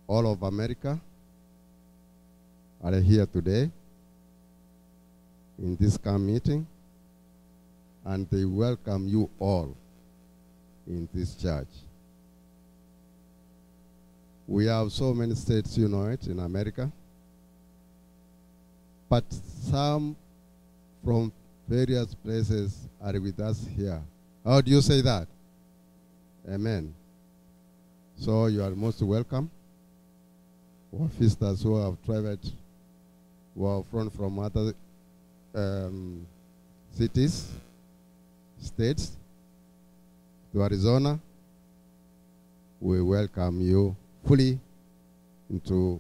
all of America are here today in this camp meeting, and they welcome you all in this church. We have so many states, you know it, in America, but some from various places are with us here. How do you say that? Amen. So you are most welcome. Our visitors who have traveled, who are from other cities, states, to Arizona, we welcome you fully into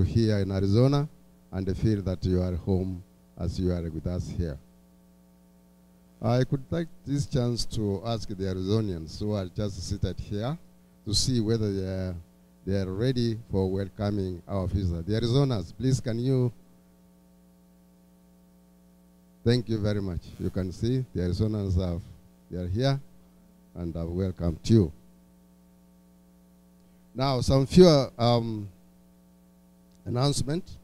here in Arizona, and feel that you are home as you are with us here. I could take this chance to ask the Arizonians who are just seated here to see whether they are ready for welcoming our visitors. The Arizonas, please, can you? Thank you very much. You can see the Arizonans they are here, and I've welcomed you. Now, some few announcements.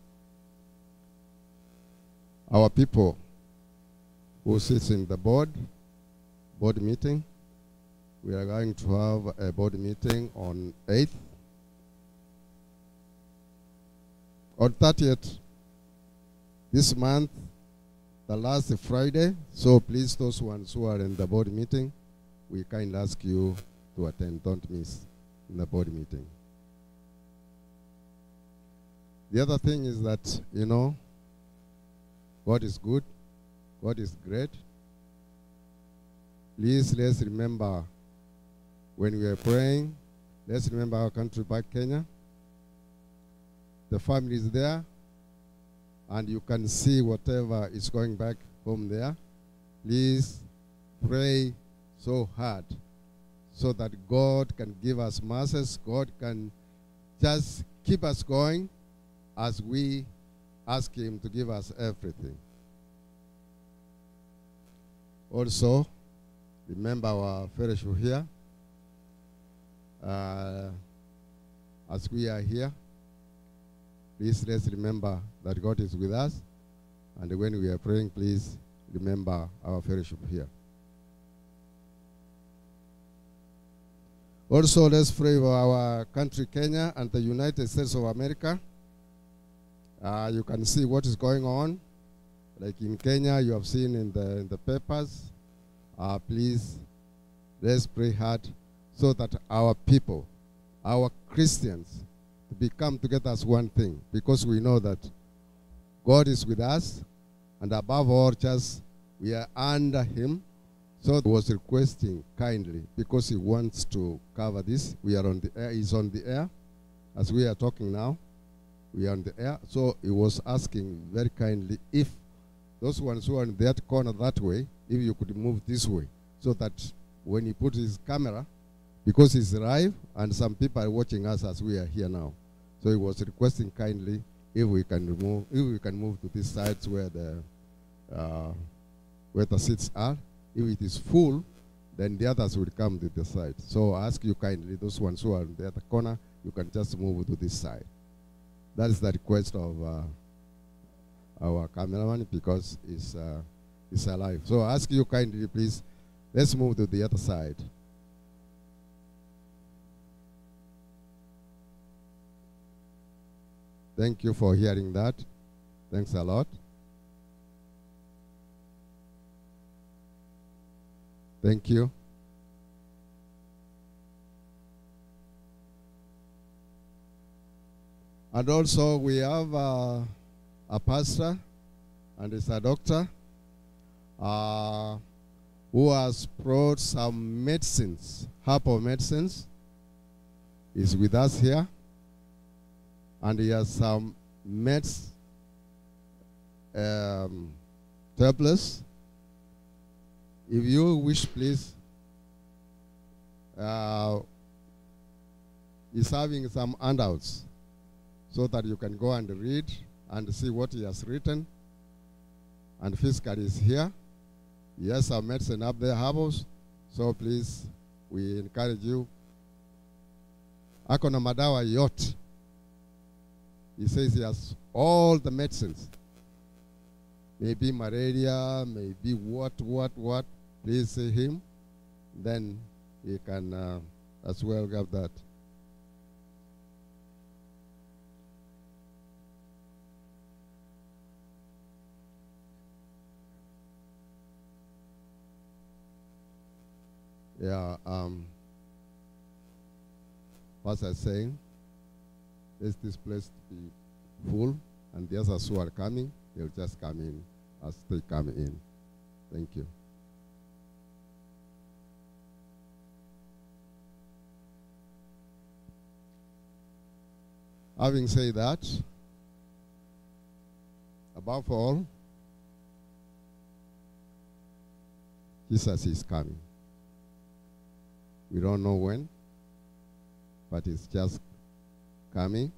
Our people who sits in the board meeting, we are going to have a board meeting on 8th. On 30th, this month, the last Friday, so please, those ones who are in the board meeting, we kindly ask you to attend. Don't miss in the board meeting. The other thing is that, you know, God is good, God is great. Please, let's remember when we are praying, let's remember our country back, Kenya. The family is there, and you can see whatever is going back home there. Please pray so hard so that God can give us mercies. God can just keep us going as we ask him to give us everything. Also, remember our fellowship here. As we are here, please let's remember that God is with us. And when we are praying, please remember our fellowship here. Also, let's pray for our country, Kenya, and the United States of America. You can see what is going on. Like in Kenya, you have seen in the papers. Please, let's pray hard so that our people, our Christians, become together as one thing, because we know that God is with us, and above all, just we are under him. So he was requesting kindly, because he wants to cover this. We are on the air. He's on the air as we are talking now. We are on the air. So he was asking very kindly if those ones who are in that corner that way, if you could move this way, so that when he put his camera, because he's live and some people are watching us as we are here now. So he was requesting kindly if we can move to these sides where the seats are. If it is full, then the others will come to the side. So I ask you kindly, those ones who are in the other corner, you can just move to this side. That is the request of our cameraman, because it's alive. So I ask you kindly, please, let's move to the other side. Thank you for hearing that. Thanks a lot. Thank you. And also we have a pastor, and it's a doctor who has brought some medicines, herbal medicines. He's with us here. And he has some meds, tablets. If you wish, please. He's having some handouts so that you can go and read and see what he has written. And physically is here. He has some medicine up there, herbals. So please, we encourage you. ako na madawa yote. He says he has all the medicines. Maybe malaria, maybe what. Please see him. Then he can as well have that. Yeah, Pastor is saying, let this place be full, and the others who are coming, they'll just come in as they come in. Thank you. Having said that, above all, Jesus is coming. We don't know when, but it's just coming.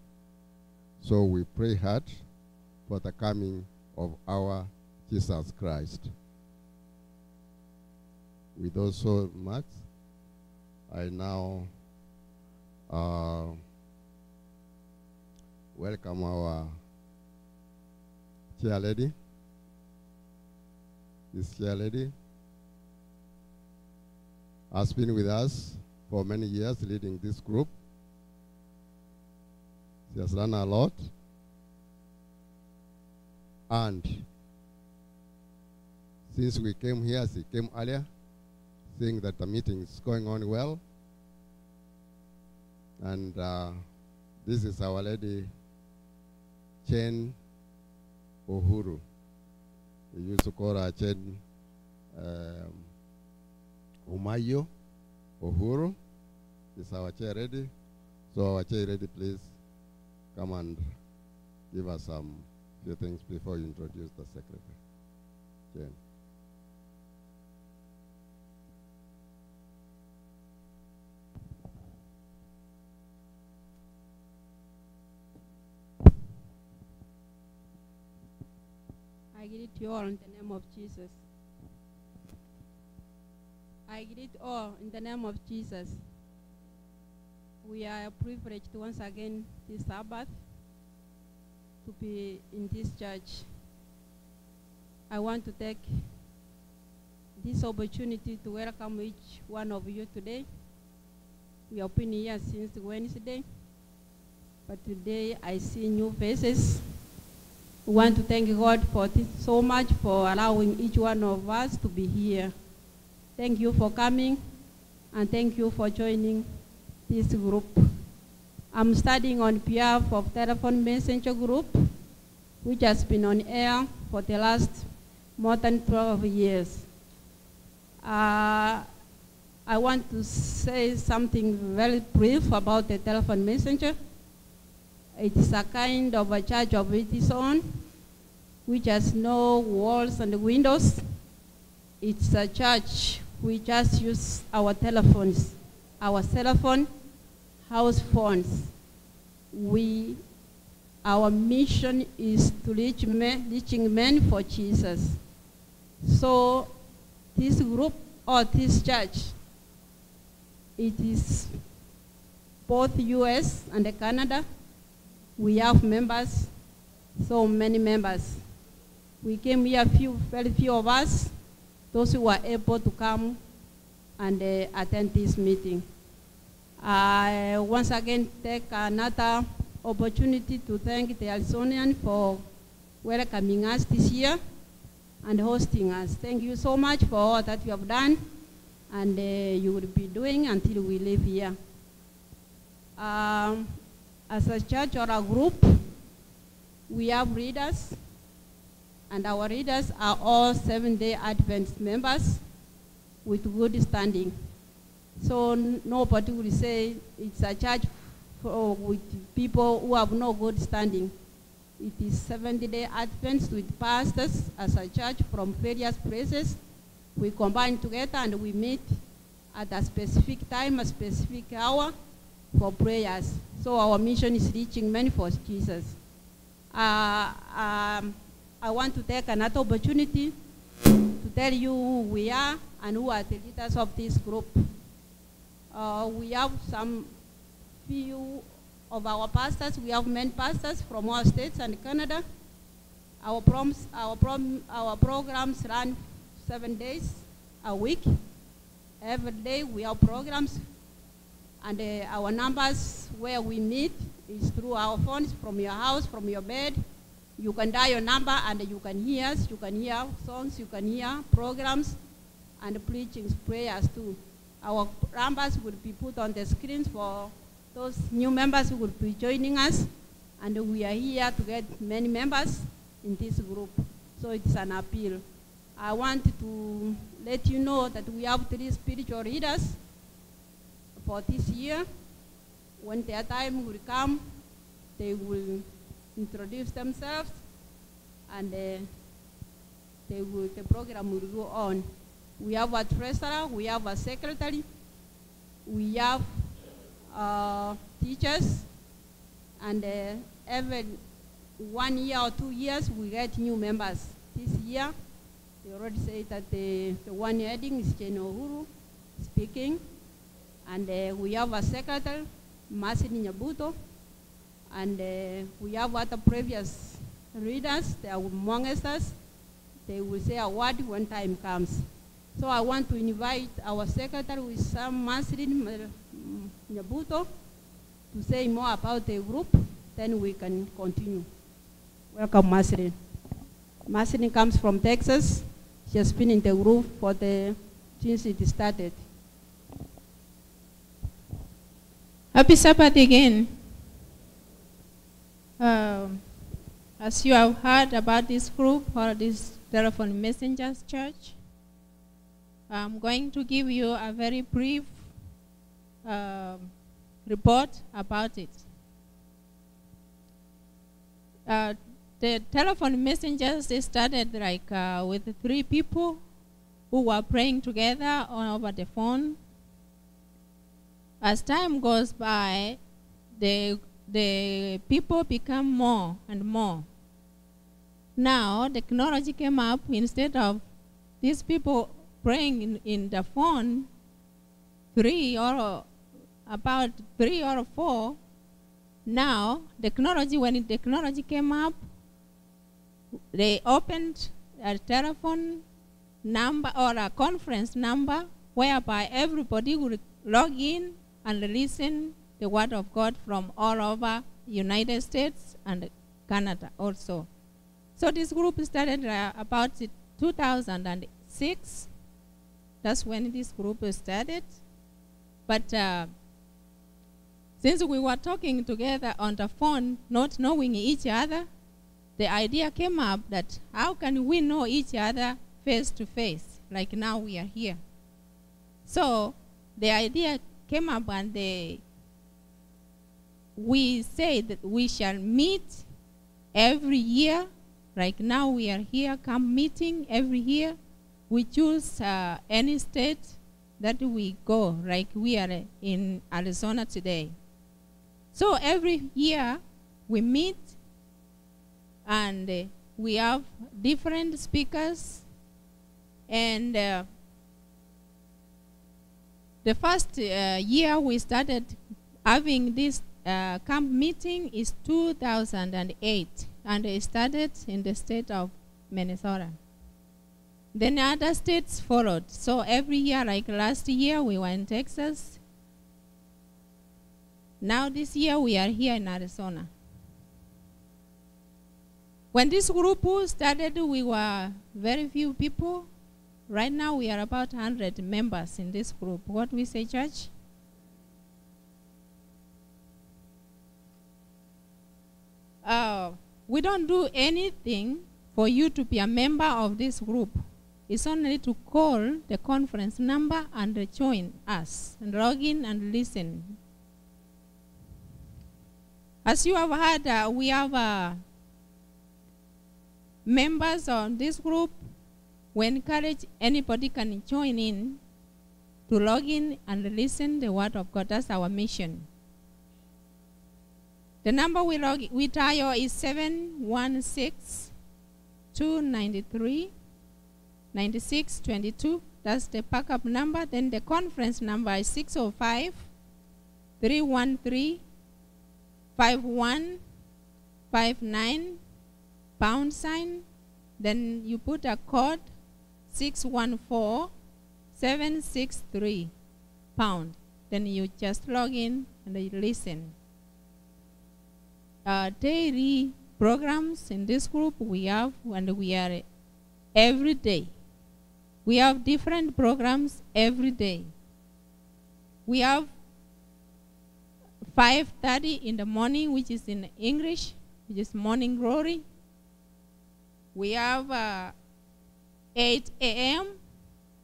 So we pray hard for the coming of our Jesus Christ. With those so much, I now welcome our chair lady. This chair lady has been with us for many years, leading this group. She has done a lot. And since we came here, she came earlier, seeing that the meeting is going on well. And this is our lady, Chen Uhuru. We used to call her Chen Umayo Uhuru. Is our chair ready? So our chair ready, please come and give us some few things before you introduce the secretary. Chen. I greet you all in the name of Jesus. I greet all in the name of Jesus. We are privileged once again this Sabbath to be in this church. I want to take this opportunity to welcome each one of you today. We have been here since Wednesday, but today I see new faces. We want to thank God for so much for allowing each one of us to be here. Thank you for coming, and thank you for joining this group. I'm studying on behalf of Telephone Messenger Group, which has been on air for the last more than 12 years. I want to say something very brief about the Telephone Messenger. It is a kind of a church of its own, which has no walls and windows. It's a church. We just use our telephones, our cell phone, house phones. Our mission is to reaching men for Jesus. So this group or this church, it is both US and Canada. We have members, so many members. We came here, very few of us, those who were able to come and attend this meeting. I once again take another opportunity to thank the Arizonian for welcoming us this year and hosting us. Thank you so much for all that you have done and you will be doing until we leave here. As a church or a group, we have readers, and our readers are all Seventh-day Adventist members with good standing. So nobody will say it's a church with people who have no good standing. It is Seventh-day Adventist with pastors as a church from various places. We combine together and we meet at a specific time, a specific hour for prayers. So our mission is reaching men for Jesus. I want to take another opportunity to tell you who we are and who are the leaders of this group. We have some few of our pastors. We have many pastors from our states and Canada. Our programs run 7 days a week. Every day we have programs, and our numbers where we meet is through our phones, from your house, from your bed. You can dial your number and you can hear us. You can hear songs, you can hear programs, and preaching, prayers too. Our numbers will be put on the screens for those new members who will be joining us, and we are here to get many members in this group. So it's an appeal. I want to let you know that we have 3 spiritual leaders for this year. When their time will come, they will introduce themselves, and the program will go on. We have a treasurer, we have a secretary, we have teachers, and every 1 year or 2 years we get new members. This year, they already say that the one heading is Jane Uhuru speaking, and we have a secretary, Masini Nyabuto, and we have other previous readers. They are amongst us. They will say a word when time comes. So I want to invite our secretary, with Sam Masini Nyabuto, to say more about the group, then we can continue. Welcome, Masini. Masini comes from Texas. She has been in the group since it started. Happy Sabbath again. As you have heard about this group, or this Telephone Messengers Church, I'm going to give you a very brief report about it. The Telephone Messengers, they started with 3 people who were praying together over the phone. As time goes by, the people become more and more. Now, technology came up. Instead of these people praying in the phone, about 3 or 4, now, when technology came up, they opened a telephone number or a conference number whereby everybody would log in and listen the word of God from all over United States and Canada also. So this group started about 2006. That's when this group started. But since we were talking together on the phone, not knowing each other, the idea came up that how can we know each other face to face, like now we are here. So the idea came up, and we said that we shall meet every year. Like now we are here, come meeting every year. We choose any state that we go, like we are in Arizona today. So every year we meet, and we have different speakers. And the first year we started having this camp meeting is 2008, and it started in the state of Minnesota. Then other states followed. So every year, like last year, we were in Texas. Now this year, we are here in Arizona. When this group started, we were very few people. Right now, we are about 100 members in this group. What we say, church? We don't do anything for you to be a member of this group. It's only to call the conference number and join us and log in and listen. As you have heard, we have members on this group. We encourage anybody can join in to log in and listen the word of God. That's our mission. The number we dial is 716-293-9622. That's the backup number. Then the conference number is 605-888-9622. 313-5159 #, then you put a code 614763 #. Then you just log in and you listen. Daily programs in this group we have, and we are every day. We have different programs every day. We have 5:30 in the morning, which is in English, which is morning glory. We have 8 a.m.,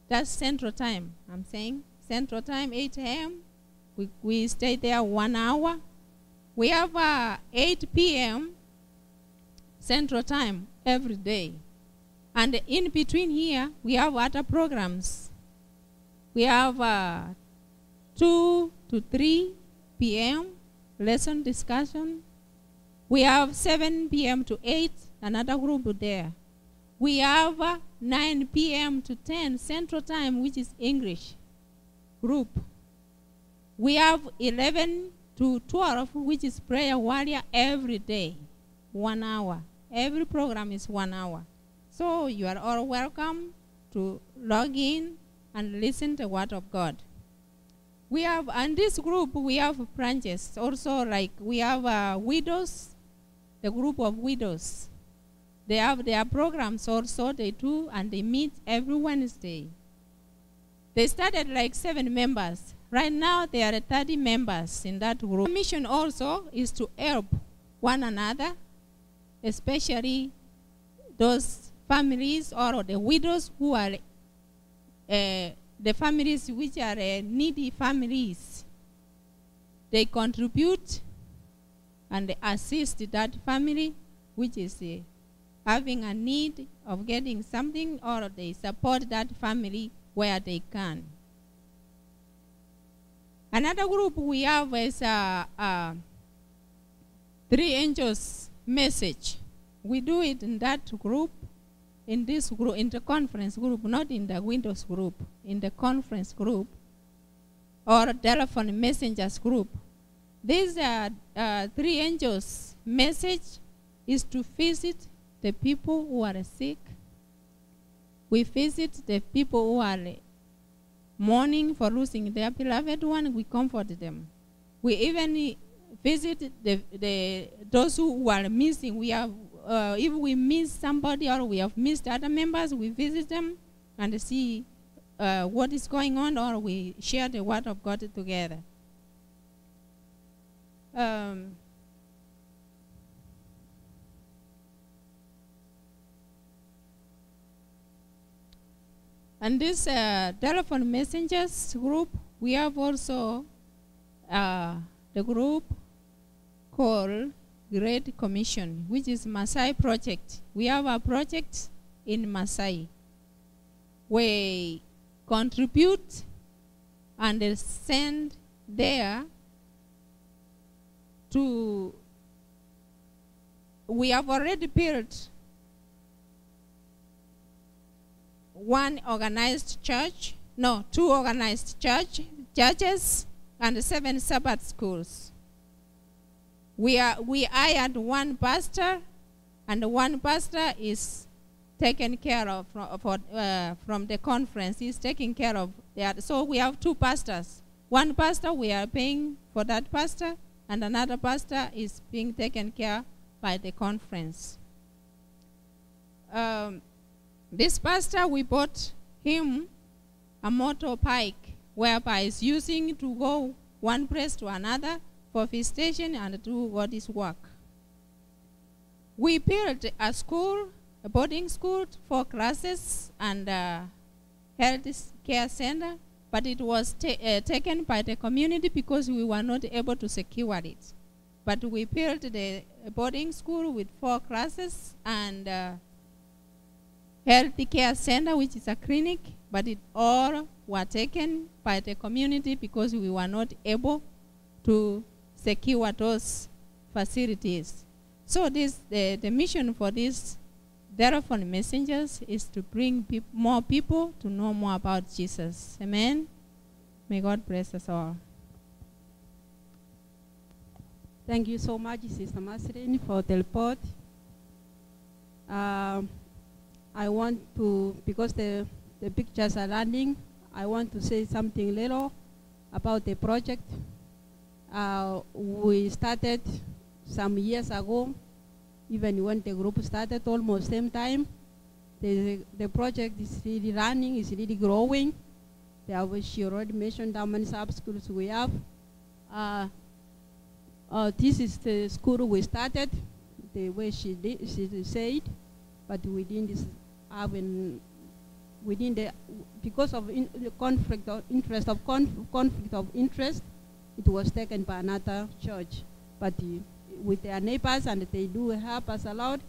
that's Central Time. I'm saying Central Time, 8 a.m. We stay there 1 hour. We have 8 p.m. Central Time every day. And in between here, we have other programs. We have 2 to 3 p.m. lesson discussion. We have 7 p.m. to 8, another group there. We have 9 p.m. to 10 Central Time, which is English group. We have 11 to 12, which is prayer warrior every day, 1 hour. Every program is 1 hour. So you are all welcome to log in and listen to the word of God. We have, in this group, we have branches. Also, like we have widows, the group of widows. They have their programs also, they do, and they meet every Wednesday. They started like 7 members. Right now, there are 30 members in that group. The mission also is to help one another, especially those families or the widows who are the families which are needy families. They contribute and they assist that family which is having a need of getting something, or they support that family where they can. Another group we have is 3 angels message. We do it in that group, in this group, in the conference group, not in the Windows group, in the conference group or telephone messengers group. This 3 angels message is to visit the people who are sick. We visit the people who are mourning for losing their beloved one. We comfort them. We even visit those who are missing. We have, if we miss somebody or we have missed other members, we visit them and see what is going on, or we share the word of God together. And this telephone messengers group, we have also the group called Great Commission, which is Maasai project. We have a project in Maasai. We contribute and send there to, we have already built 2 organized churches and 7 Sabbath schools. We hired 1 pastor, and 1 pastor is taken care of from the conference. He's taking care of that. So we have 2 pastors. 1 pastor, we are paying for that pastor, and another pastor is being taken care by the conference. This pastor, we bought him a motorbike, whereby he's using to go one place to another for visitation and do what is work. We built a school, a boarding school, 4 classes, and health care center, but it was taken by the community because we were not able to secure it. But we built the boarding school with 4 classes and health care center, which is a clinic, but it all were taken by the community because we were not able to secure those facilities. So this the mission for these telephone messengers is to bring more people to know more about Jesus. Amen. May God bless us all. Thank you so much, Sister Masrin, for the report. I want to, because the pictures are running, I want to say something little about the project. We started some years ago, even when the group started almost same time. The project is really running, is really growing. She already mentioned how many sub-schools we have. This is the school we started, the way she said, but we didn't have because of the conflict of interest, it was taken by another church. But with their neighbors, and they do help us a lot.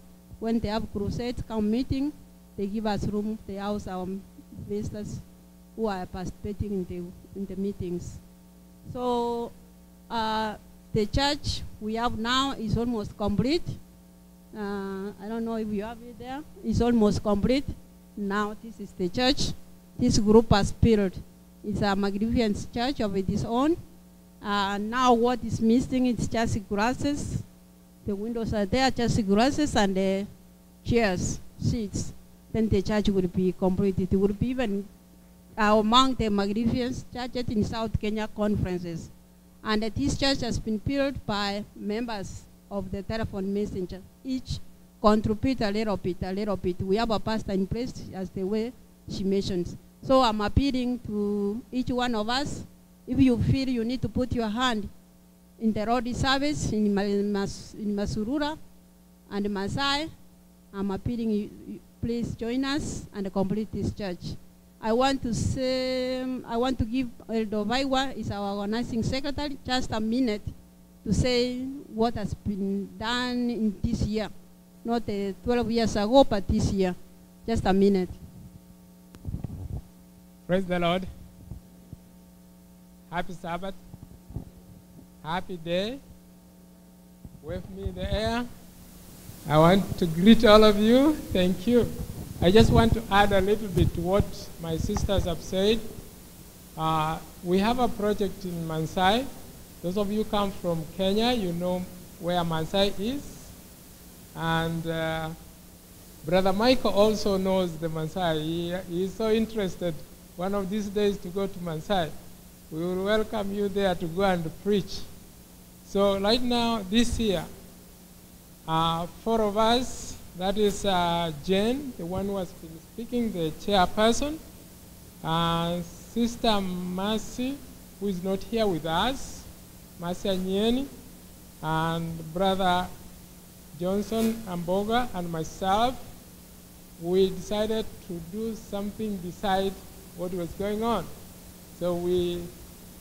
When they have crusades, come meeting, they give us room, they house our visitors who are participating in the meetings. So the church we have now is almost complete. I don't know if you have it there. It's almost complete. Now this is the church. This group has built. It's a magnificent church of its own. Now what is missing is just grasses. The windows are there, just grasses and the chairs, seats. Then the church will be completed. It will be even among the magnificent churches in South Kenya conferences. And this church has been built by members of the telephone messenger. Each contribute a little bit, a little bit. We have a pastor in place, as the way she mentions. So I'm appealing to each one of us. If you feel you need to put your hand in the road service in Masurura and Masai, I'm appealing you, please join us and complete this church. I want to give Elder Vaiwa, is our organizing secretary, just a minute to say what has been done in this year. Not 12 years ago, but this year. Just a minute. Praise the Lord. Happy Sabbath. Happy day. Wave me in the air. I want to greet all of you. Thank you. I just want to add a little bit to what my sisters have said. We have a project in Mansai. Those of you come from Kenya, you know where Mansai is. And Brother Michael also knows the Mansai. He is so interested one of these days to go to Mansai. We will welcome you there to go and preach. So right now, this year, 4 of us, that is Jane, the one who has been speaking, the chairperson, Sister Mercy, who is not here with us, Mercy Anyeni, and Brother Johnson Amboga and myself. We decided to do something besides what was going on. So we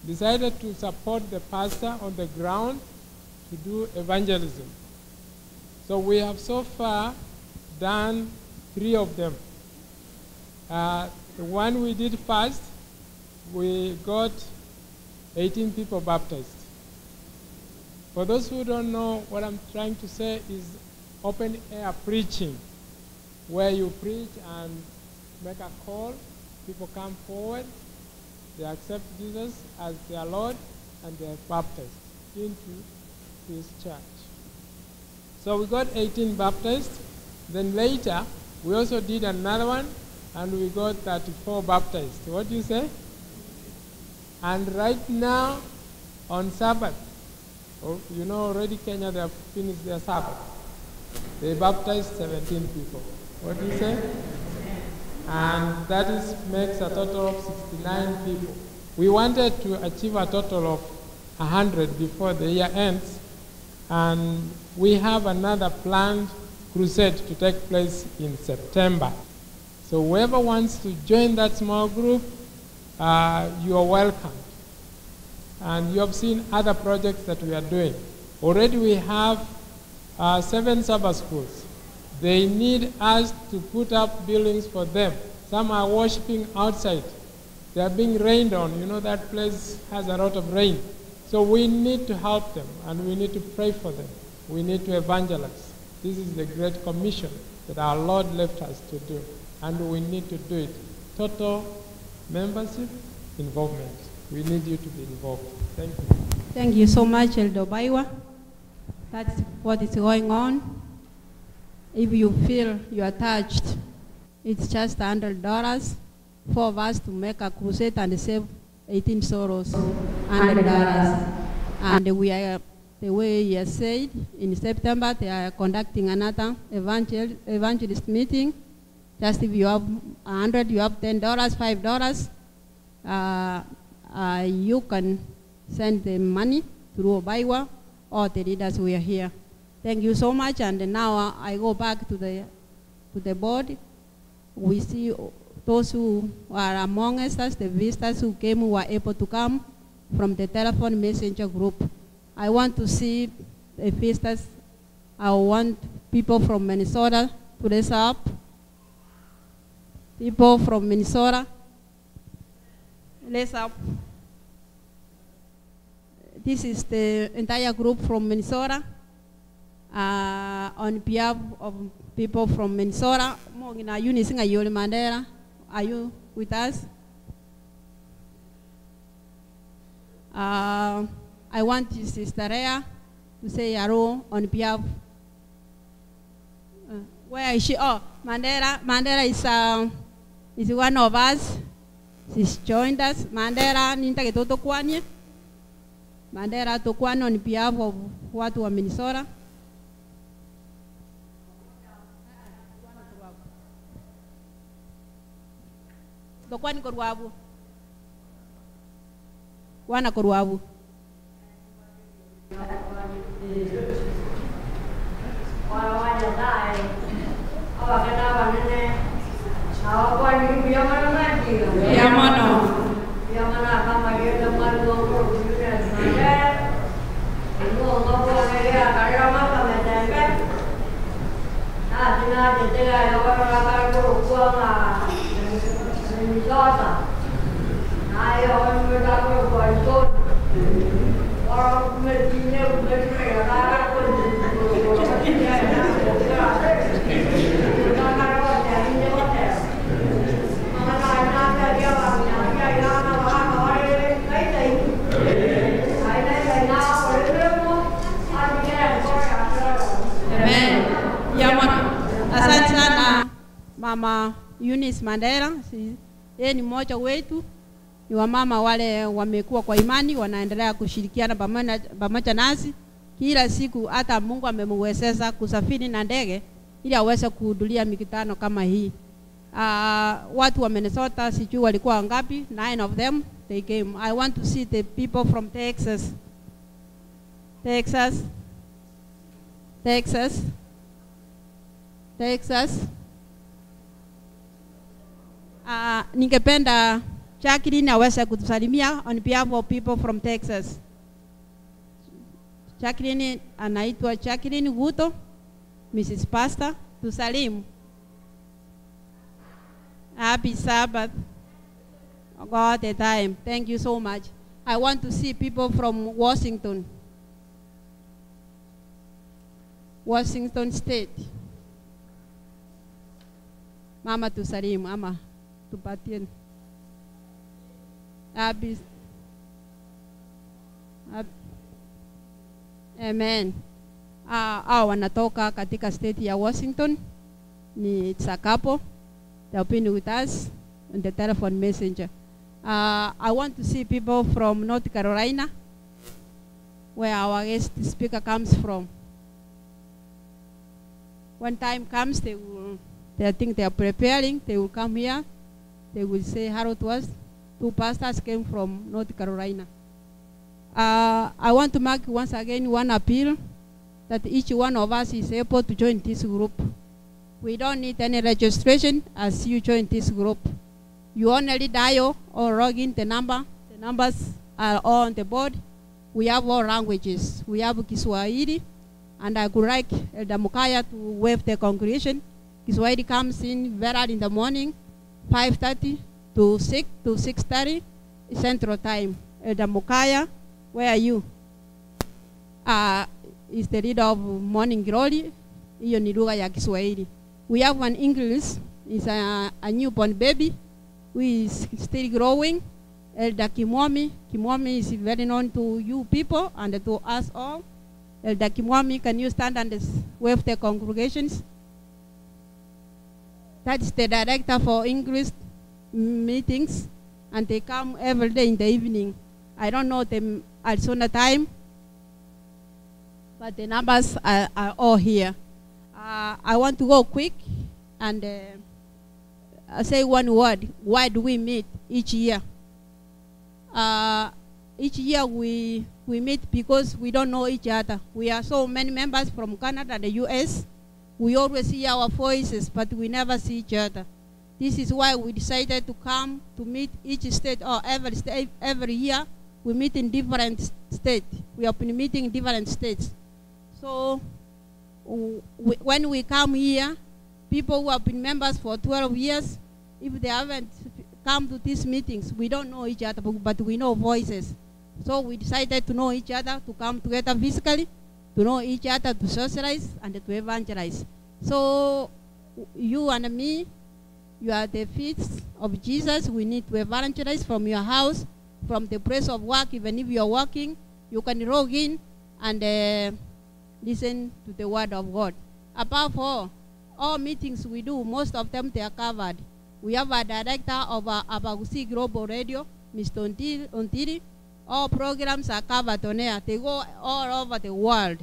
decided to support the pastor on the ground to do evangelism. So we have so far done 3 of them. The one we did first, we got 18 people baptized. For those who don't know, what I'm trying to say is open air preaching, where you preach and make a call, people come forward, they accept Jesus as their Lord, and they are baptized into this church. So we got 18 baptized. Then later, we also did another one, and we got 34 baptized. What do you say? And right now, on Sabbath, you know already Kenya, they have finished their Sabbath. They baptized 17 people. What do you say? And that makes a total of 69 people. We wanted to achieve a total of 100 before the year ends, and we have another planned crusade to take place in September. So whoever wants to join that small group, you are welcome. And you have seen other projects that we are doing. Already we have 7 Sabbath schools. They need us to put up buildings for them. Some are worshiping outside. They are being rained on. You know that place has a lot of rain. So we need to help them, and we need to pray for them. We need to evangelize. This is the Great Commission that our Lord left us to do, and we need to do it. Total membership, involvement. We need you to be involved. Thank you. Thank you so much, Elder Baiwa. That's what is going on. If you feel you are touched, it's just $100. 4 of us to make a crusade and save 18 sorrows, $100. And we are, the way he has said, in September they are conducting another evangelist meeting. Just if you have 100, you have $10, $5. You can send the money through Obaiwa or the leaders we are here. Thank you so much. And now I go back to the board. We see those who are among us, the visitors who came, who were able to come from the telephone messenger group. I want to see the visitors. I want people from Minnesota to raise up. People from Minnesota, raise up. This is the entire group from Minnesota. On behalf of people from Minnesota, are you with us? I want Sister Rhea to say hello on behalf. Where is she? Oh, Mandela. Mandela is one of us. She's joined us. Mandela, ninta ketoto kwanye. Mandela tokwano on behalf of watu wa Minnesota. Tokwani korwabu. Wana korwabu. Asante sana Mama Eunice Mandela, yeye ni mmoja wetu, ni wamama wale wamekuwa kwa imani, wanaendelea kushirikiana pamoja nasi kila siku. Hata Mungu amemwezesha kusafiri na ndege ili aweze kuhudhuria mikutano kama hii. Watu wa Minnesota sijui walikuwa wangapi, 9 of them they came. I want to see the people from Texas. Ningependa Jacqueline aweze kutusalimia on behalf of people from Texas. Jacqueline anaitwa Jacqueline Guto, Mrs. Pastor, tusalimu. Happy Sabbath. God the time. Thank you so much. I want to see people from Washington State. Mama tusalimu, ama tupatie. Amen. Wanatoka katika state ya Washington. Ni Tsakapo. They'll be with us on the telephone messenger. I want to see people from North Carolina, where our guest speaker comes from. When time comes, they think they are preparing. They will come here. They will say hello to us. 2 pastors came from North Carolina. I want to make once again one appeal that each one of us is able to join this group. We don't need any registration as you join this group. You only dial or log in the number. The numbers are all on the board. We have all languages. We have Kiswahili, and I would like Elder Mukaya to wave the congregation. Kiswahili comes in very early in the morning, 5:30 to 6:30 Central Time. Elder Mukaya, where are you? Is the leader of Morning Glory. Hiyo ni lugha ya Kiswahili. We have one English. It's a newborn baby who is still growing. Elder Kimomi. Kimomi is very known to you people and to us all. Elder Kimwami, can you stand and wave the congregations? That's the director for English meetings, and they come every day in the evening. I don't know them at sooner time, but the numbers are all here. I want to go quick and say one word. Why do we meet each year? Each year we meet because we don't know each other. We are so many members from Canada and the US. We always see our voices, but we never see each other. This is why we decided to come to meet each state, or every state, every year. We meet in different states. We have been meeting in different states. So when we come here, people who have been members for 12 years, if they haven't come to these meetings, we don't know each other, but we know voices. So we decided to know each other, to come together physically, to know each other, to socialize, and to evangelize. So you and me, you are the feet of Jesus. We need to evangelize from your house, from the place of work. Even if you are working, you can log in and listen to the word of God. Above all meetings we do, most of them they are covered. We have a director of AUG Global Radio, Mr. Ontiri. All programs are covered on air. They go all over the world.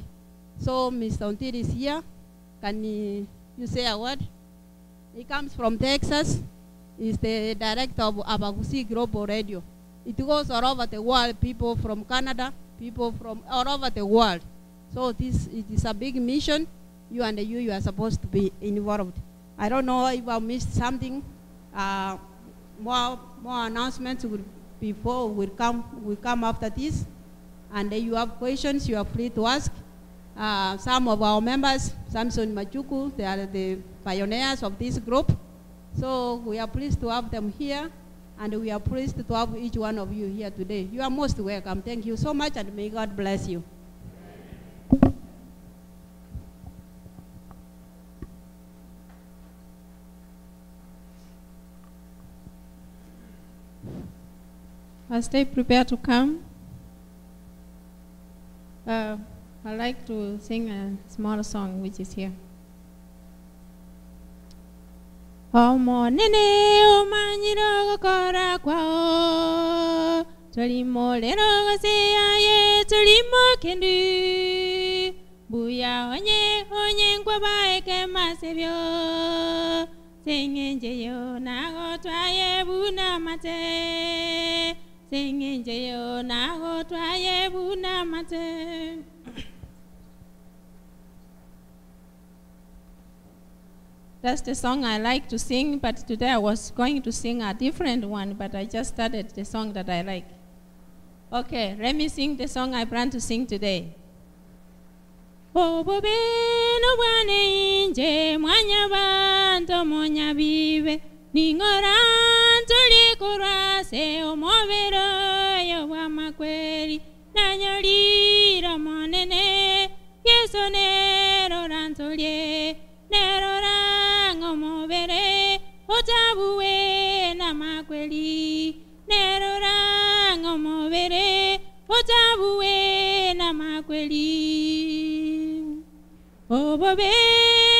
So Mr. Ontiri is here. Can you say a word? He comes from Texas. He's the director of AUG Global Radio. It goes all over the world, people from Canada, people from all over the world. So it is a big mission. You and you are supposed to be involved. I don't know if I missed something. More announcements will come after this. And you have questions, you are free to ask. Some of our members, Samson Machuku, they are the pioneers of this group. So we are pleased to have them here, and we are pleased to have each one of you here today. You are most welcome. Thank you so much, and may God bless you. As they prepare to come, I'd like to sing a small song which is here. Omo nene o maniro kora kwao, tolimo lero se aye tolimo kendu, buya onye nkwa baeke masebyo, sengenje yo nago twaye buna mate. That's the song I like to sing, but today I was going to sing a different one, but I just started the song that I like. Okay, let me sing the song I plan to sing today. Bobo beno bwane inje mwanya banto monya bibe ningoran tuli kurase omovero yo wamakweli nanyolira monene yeso nero rantolie nero rango movere otabuwe na makweli nero rango movere otabuwe na makweli obobe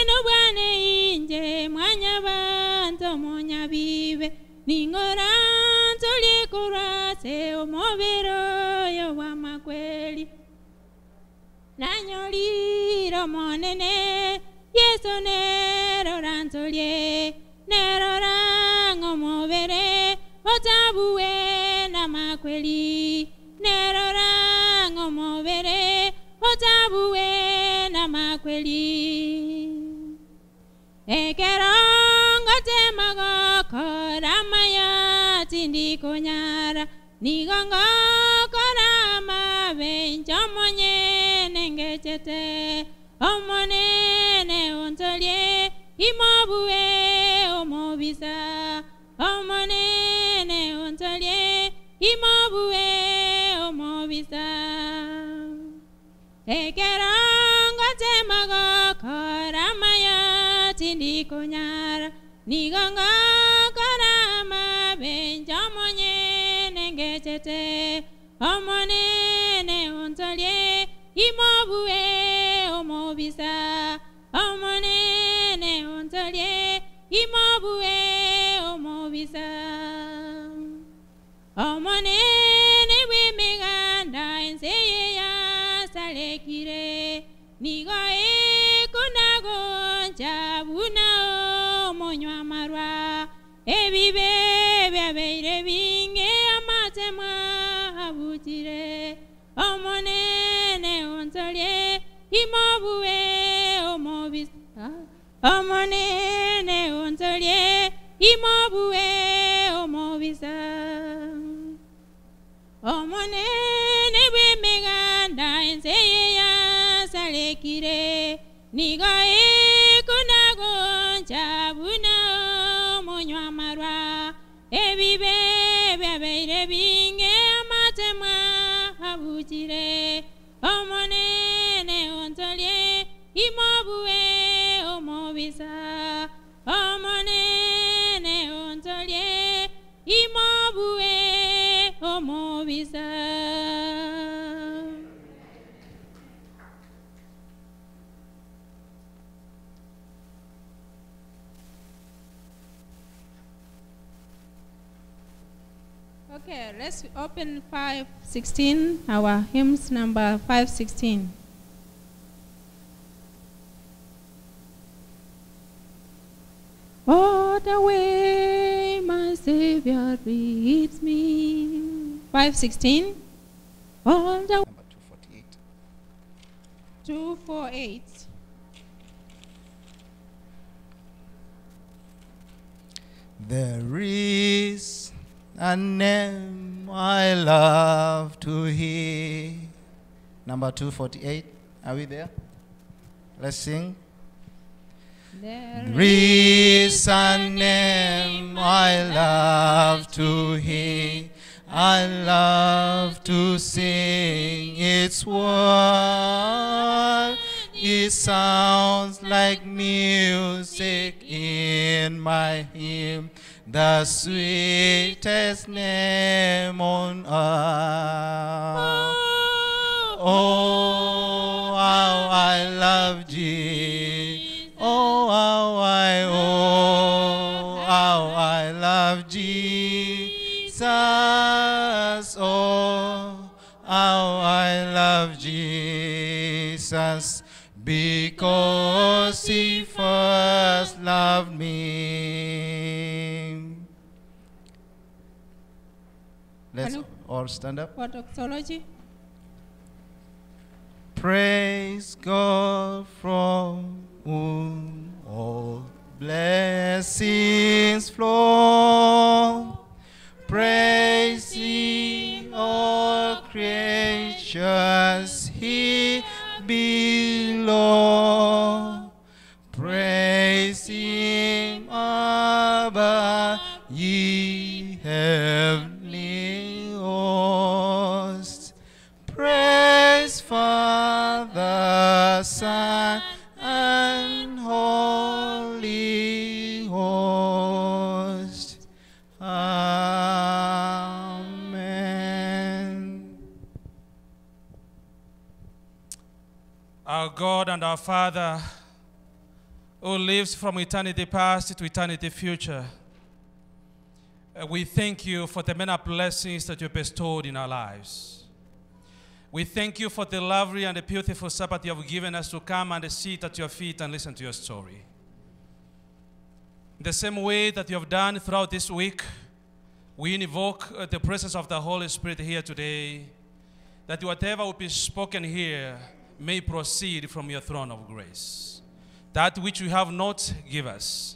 no bwane inje mwanya banto monya bibe ningoran tuli kurase omovero yo wamakweli nanyolira monene yeso nero rantolie nero rango movere otabuwe na makweli nero rango movere otabuwe na makweli ekerongo temago koramaya tindiko nyara nigongo korama benchomonye nengechete omonene ontolie imobuwe omobisa omonene ontolie imobuwe omobisa ekerongo temago koramaya tindiko nyara nigongo korama benchomonye nengechete omonene ontolie imobuwe omonene ontolye imobuwe omobisa omonene bwemeganda enseye yasalekire nigoe kunagonja buna omonywa amarwa ebibe byabeire binge amatemwa abutire omonene ontolye imobuwe omobisa omonene ontolye imobuwe omobisa omonene bwemeganda enseye yasalekire nigoe kunagonja buna omonywa amarwa ebibe byabeire binge amatemwa abutire omonene ontolye imobuwe omobisa omonene ontolye imobuwe omobisa. Okay, let's open 516, our hymns number 516. What a way my Savior leads me. 516. All the Number 248. 248. There is a name I love to hear. Number 248. Are we there? Let's sing. There Is a name I love to hear. I love to sing its word. It sounds like music in my hymn, the sweetest name on earth. Oh, how I love Jesus. Oh, how I love Jesus. Oh, how I love Jesus, because he first loved me. Let's all stand up. for doxology. Praise God from whom all blessings flow. Praise Him, all creatures here below. Praise Him above, ye heavenly hosts. Praise Father, Son, and Holy Ghost. Amen. Our God and our Father, who lives from eternity past to eternity future, we thank you for the many blessings that you bestowed in our lives. We thank you for the lovely and the beautiful Sabbath you have given us to come and sit at your feet and listen to your story. In the same way that you have done throughout this week, we invoke the presence of the Holy Spirit here today, that whatever will be spoken here may proceed from your throne of grace. That which you have not, give us.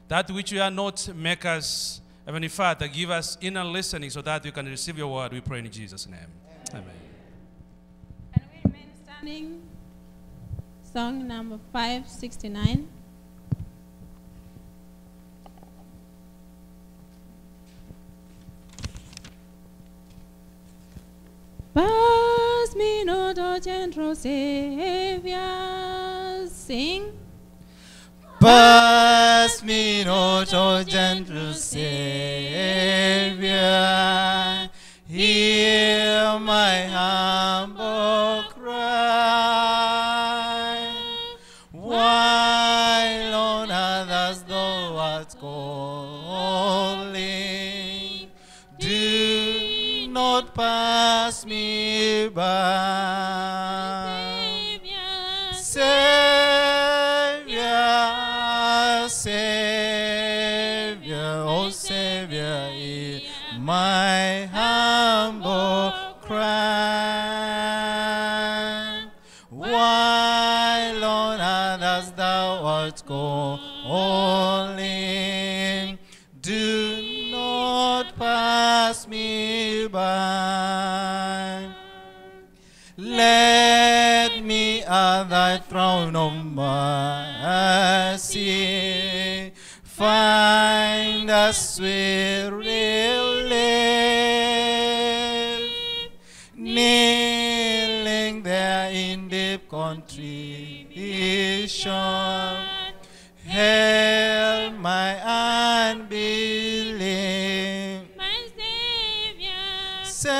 That which you are not, make us. Heavenly Father, give us inner listening so that we can receive your word. We pray in Jesus' name. Amen. Can we remain standing? Song number 569. Pass me not, O gentle Savior, sing. Pass me not, O gentle Savior, hear my humble cry. Why pass me by. Savior, Savior, oh Savior, hear my humble cry. Why, Lord, others thou art calling, do not pass me by. Let me at thy throne of mercy find a sweet relief, kneeling there in deep contrition. Help my unbelief. My Savior, Savior,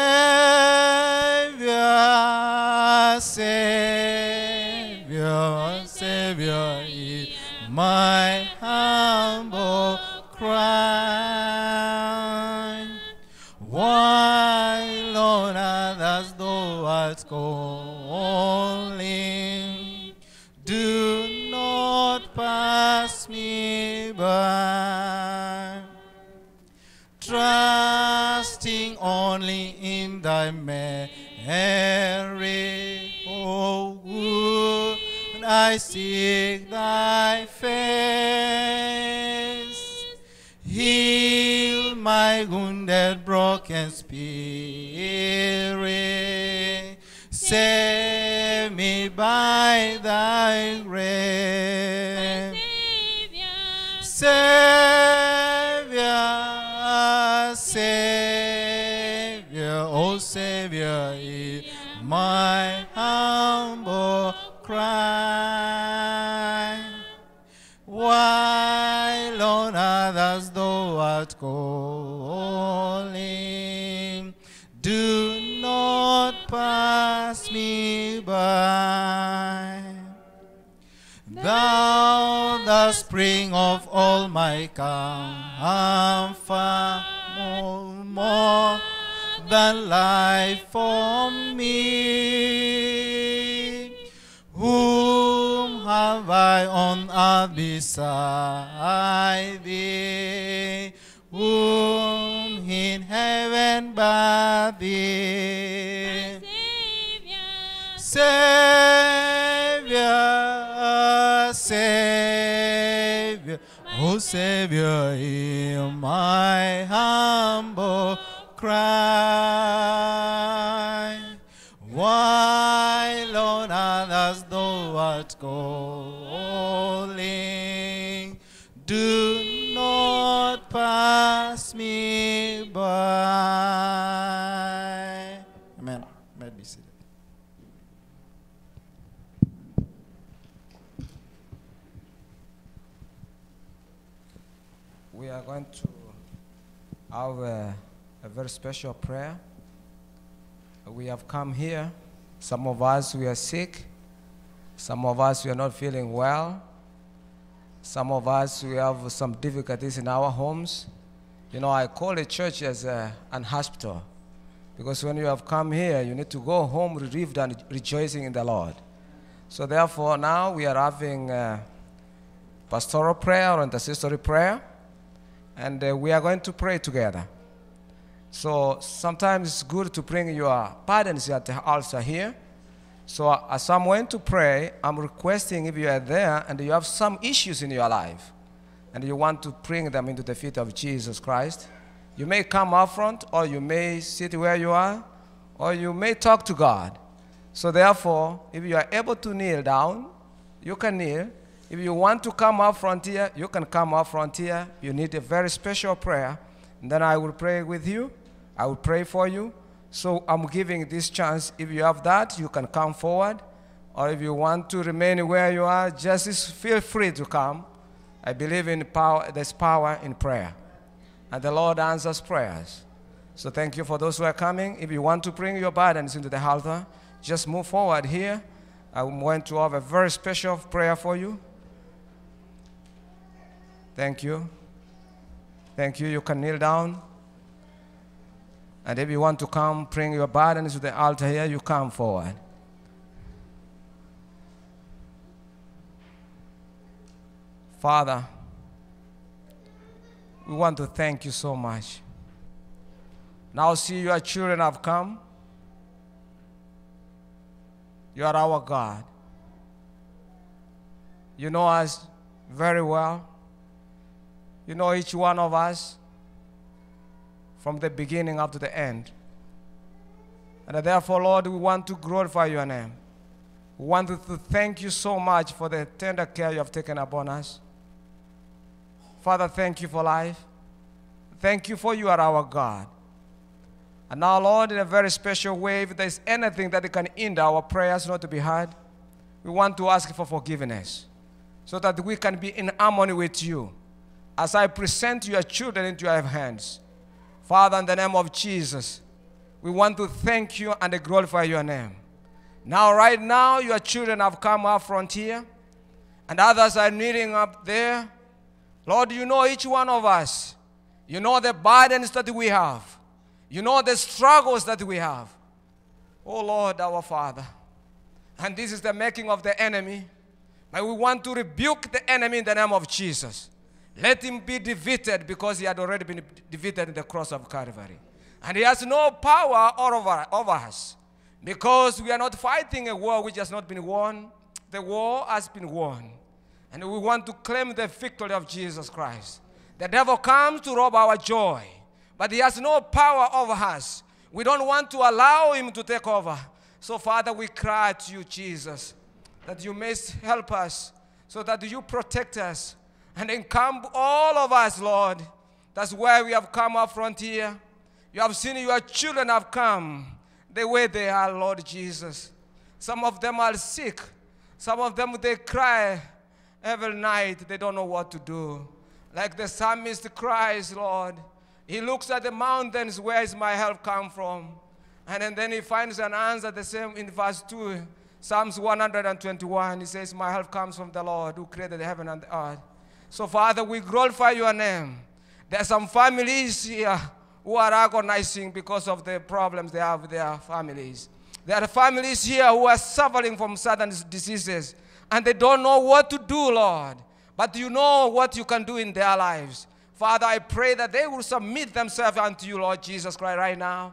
Savior, Savior, hear my humble cry. Why, Lord, others thou art calling, do not pass me by. Trusting only in thy Mary, oh, would I seek thy face. Heal my wounded, broken spirit. Save me by thy grace. Savior, Savior, oh Savior, hear my humble cry. Why, Lord, others thou art calling, do not pass me by. Thou, the spring of all my comfort, more than life for me. Whom have I on earth beside thee? Whom in heaven but thee? Savior, Savior, oh Savior, hear my humble cry. Why, Lord, others thou art calling, do not pass me by. Amen. May be seated. We are going to have a very special prayer. We have come here. Some of us, we are sick. Some of us, we are not feeling well. Some of us, we have some difficulties in our homes. You know, I call a church as an hospital, because when you have come here, you need to go home relieved and rejoicing in the Lord. So therefore, now we are having pastoral prayer or intercessory prayer, and we are going to pray together. So sometimes it's good to bring your burdens at the altar here. So as I'm going to pray, I'm requesting, if you are there and you have some issues in your life and you want to bring them into the feet of Jesus Christ, you may come up front, or you may sit where you are, or you may talk to God. So therefore, if you are able to kneel down, you can kneel. If you want to come up front here, you can come up front here. You need a very special prayer, and then I will pray with you. I will pray for you. So I'm giving this chance. If you have that, you can come forward. Or if you want to remain where you are, just feel free to come. I believe in power. There's power in prayer. And the Lord answers prayers. So thank you for those who are coming. If you want to bring your burdens into the altar, just move forward here. I'm going to have a very special prayer for you. Thank you. Thank you. You can kneel down. And if you want to come bring your burdens to the altar here, you come forward. Father, we want to thank you so much. Now see, your children have come. You are our God. You know us very well. You know each one of us from the beginning up to the end. And therefore, Lord, we want to glorify your name. We want to thank you so much for the tender care you have taken upon us. Father, thank you for life. Thank you for you are our God. And now, Lord, in a very special way, if there's anything that can hinder our prayers not to be heard, we want to ask for forgiveness so that we can be in harmony with you. As I present your children into your hands, Father, in the name of Jesus, we want to thank you and glorify your name. Now, right now, your children have come up front here, and others are kneeling up there. Lord, you know each one of us. You know the burdens that we have. You know the struggles that we have. Oh, Lord, our Father. And this is the making of the enemy. But we want to rebuke the enemy in the name of Jesus. Let him be defeated because he had already been defeated in the cross of Calvary. And he has no power over us because we are not fighting a war which has not been won. The war has been won. And we want to claim the victory of Jesus Christ. The devil comes to rob our joy, but he has no power over us. We don't want to allow him to take over. So, Father, we cry to you, Jesus, that you may help us so that you protect us and encamp all of us, Lord. That's why we have come up front here. You have seen your children have come the way they are, Lord Jesus. Some of them are sick. Some of them, they cry every night. They don't know what to do. Like the psalmist cries, Lord. He looks at the mountains, where is my help come from? And then he finds an answer the same in verse 2. Psalms 121, he says, my help comes from the Lord who created the heaven and the earth. So, Father, we glorify your name. There are some families here who are agonizing because of the problems they have with their families. There are families here who are suffering from certain diseases, and they don't know what to do, Lord. But you know what you can do in their lives. Father, I pray that they will submit themselves unto you, Lord Jesus Christ, right now.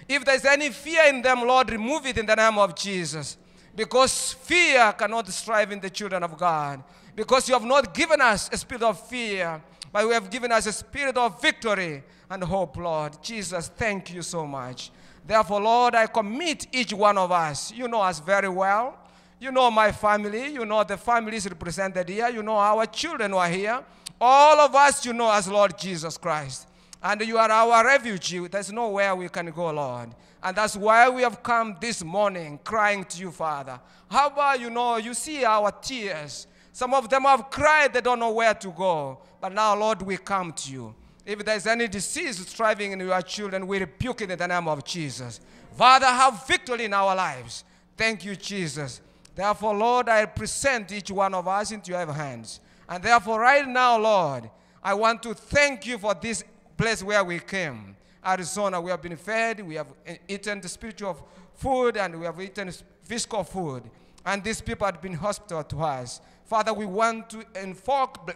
If there's any fear in them, Lord, remove it in the name of Jesus. Because fear cannot strive in the children of God. Because you have not given us a spirit of fear, but you have given us a spirit of victory and hope, Lord. Jesus, thank you so much. Therefore, Lord, I commit each one of us. You know us very well. You know my family. You know the families represented here. You know our children who are here. All of us, you know us, Lord Jesus Christ. And you are our refuge. There's nowhere we can go, Lord. And that's why we have come this morning crying to you, Father. How about, you see our tears. Some of them have cried. They don't know where to go. But now, Lord, we come to you. If there's any disease striving in your children, we rebuke it in the name of Jesus. Father, have victory in our lives. Thank you, Jesus. Therefore, Lord, I present each one of us into your hands. And therefore, right now, Lord, I want to thank you for this place where we came. Arizona, we have been fed, we have eaten the spiritual food, and we have eaten physical food. And these people have been hospitable to us. Father, we want to invoke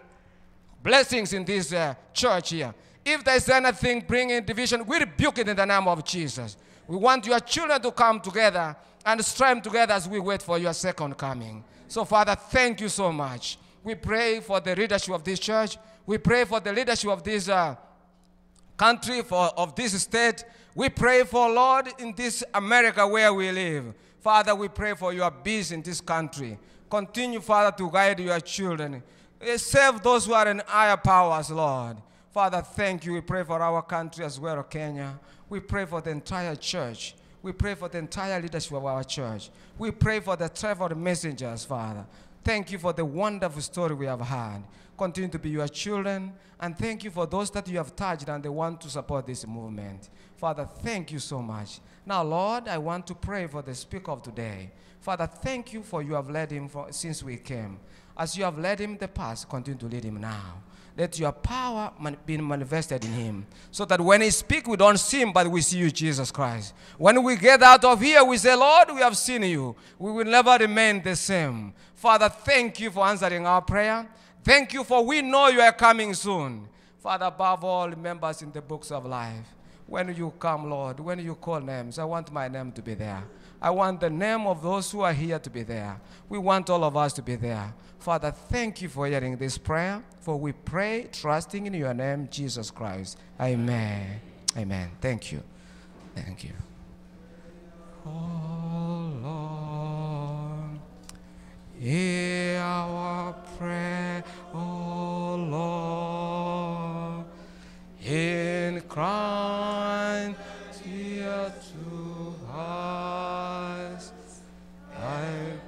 blessings in this church here. If there's anything bringing division, we rebuke it in the name of Jesus. We want your children to come together and strive together as we wait for your second coming. So, Father, thank you so much. We pray for the leadership of this church. We pray for the leadership of this country, of this state. We pray for, Lord, in this America where we live. Father, we pray for your peace in this country. Continue, Father, to guide your children. Save those who are in higher powers, Lord. Father, thank you. We pray for our country as well, Kenya. We pray for the entire church. We pray for the entire leadership of our church. We pray for the traveled messengers, Father. Thank you for the wonderful story we have had. Continue to be your children. And thank you for those that you have touched and they want to support this movement. Father, thank you so much. Now, Lord, I want to pray for the speaker of today. Father, thank you for you have led him since we came. As you have led him in the past, continue to lead him now. let your power be manifested in him. So that when he speaks, we don't see him, but we see you, Jesus Christ. When we get out of here, we say, Lord, we have seen you. We will never remain the same. Father, thank you for answering our prayer. Thank you for we know you are coming soon. Father, above all, remember us in the books of life. When you come, Lord, when you call names, I want my name to be there. I want the name of those who are here to be there. We want all of us to be there. Father, thank you for hearing this prayer, for we pray trusting in your name, Jesus Christ. Amen. Amen. Thank you. Thank you. Oh, Lord, hear our prayer, oh, Lord, in crying tear to us, thy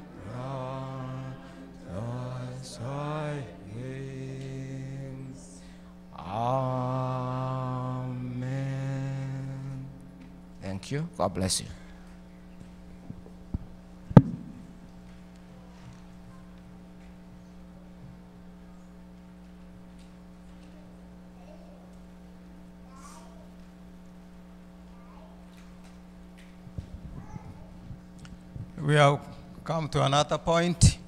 I am. Amen. Thank you. God bless you. We have come to another point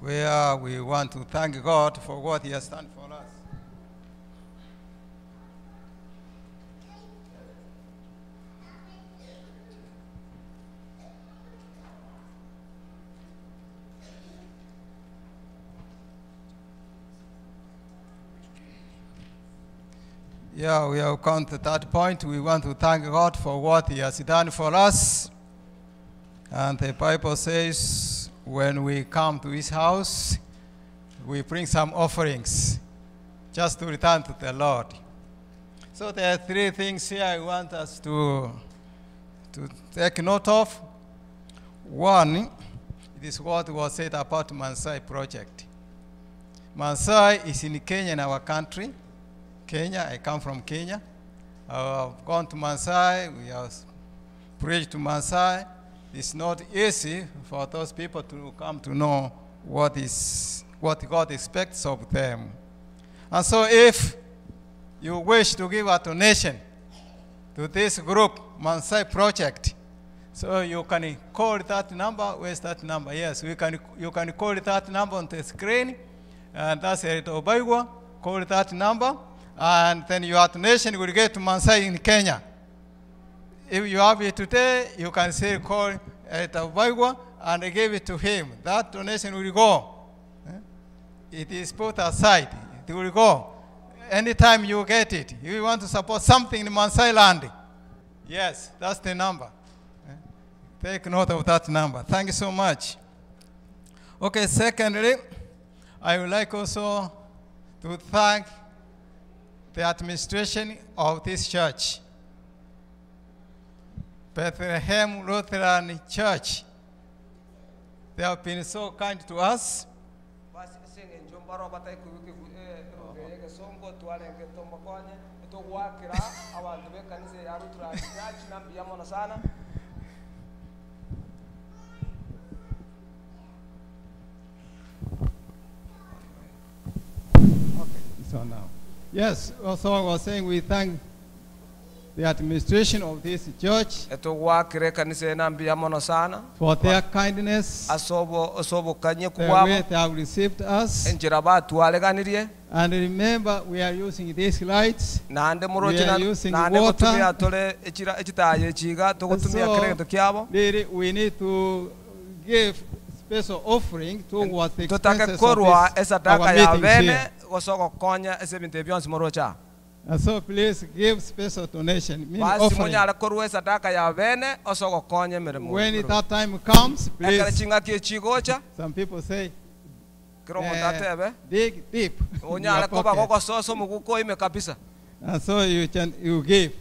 where we want to thank God for what he has done for us. Yeah, we have come to that point. We want to thank God for what he has done for us. And the Bible says, when we come to his house, we bring some offerings just to return to the Lord. So there are three things here I want us to take note of. One, it is what was said about Mansai project. Mansai is in Kenya, in our country. Kenya, I come from Kenya. I've gone to Mansai, we have preached to Mansai. It's not easy for those people to come to know what God expects of them. And so if you wish to give a donation to this group, Mansai Project, so you can call that number. Where's that number? Yes, you can call that number on the screen, and that's it. Obaigwa, call that number, and then your donation will get to Mansai in Kenya. If you have it today, you can say call at Obaigwa and give it to him. That donation will go. It is put aside. It will go. Anytime you get it, you want to support something in Mansai land. Yes, that's the number. Take note of that number. Thank you so much. Okay, secondly, I would like also to thank the administration of this church. Bethlehem Lutheran Church. They have been so kind to us. Okay, so now. Yes, also I was saying we thank the administration of this church for their kindness, the way they have received us. And remember, we are using these lights, we are using water. So, really, we need to give special offering towards the expenses of this, our meetings here. And so please give special donation, meaning offering. When that time comes, please, some people say, dig deep. And so you give.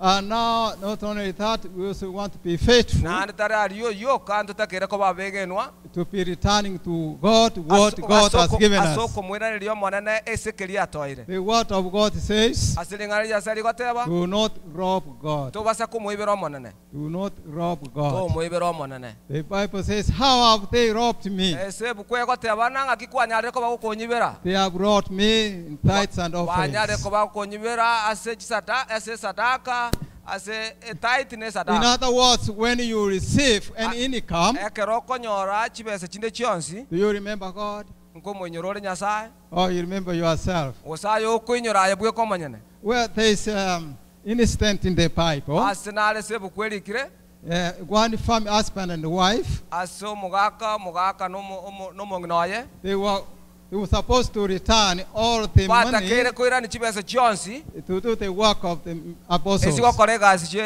And now, not only that, we also want to be faithful nandi tari yo yo kantu takire ko babegenwa to be returning to God what God has given us. asoko mwiranirio monene esekeri atoire The word of God says, asilingari ya sari goteba do not rob God. to basa kumwibero monene Do not rob to God. mwibero monene The Bible says, how have they robbed me? ese bukwe goteba nanga kikwanyare ko bakonyibera They have robbed me in tithes and banyare offerings. ko bakonyibera ase sadaka ase tithe ne In sadaka other words, when you receive an income, ekero konyora chibese chinde chionsi do you remember God? nkomwenyorore nyasaye Or you remember yourself? osayo kwinyora yebwe komanyene Well, there is incident in the Bible. asenale se bukwerikire One family, husband and wife, ase mugaka nomonginoye they were supposed to return all the money batakere koirani chibese chionsi to do the work of the apostles. esigokora egasi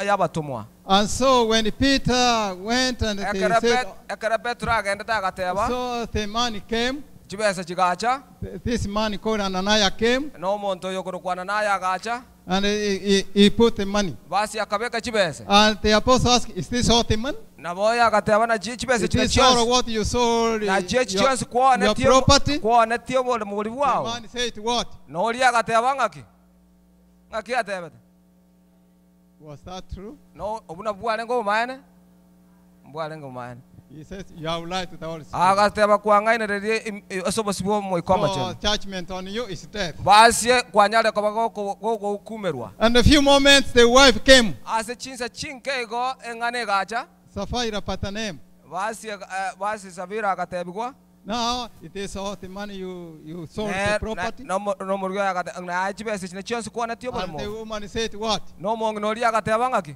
yabatumwa And so when Peter went and they said, ekere petero agenda tagateba so the money came, chibese chigacha this man called Ananias came, n'omuntu oyo kurukwana naye agacha and he put the money. basi akabeka chibese And the apostle asked, is this all the money? naboyo agateba na chibese Is chine this all chionsi what you sold, na chechi chionsi your property? kuona tio bole muguli The bwao man said, what? noli agateba ngaki atebete Was that true? no obuna bwale ngomaene He says, you have lied to the Holy Spirit. agateba kwangainererie asobosibwo moikoma So chene judgment on you is death. basi kwanyale koba gokumerwa. And a few moments the wife came. Ase chinsa chinkego engane gacha Sapphira Patanem. basi Savira agatebigwa Now it is all the money you sold the property. no murgo agate na chibese chine chionsi kuona tio bole And the mo woman said, what? no mong noli agateba ngaki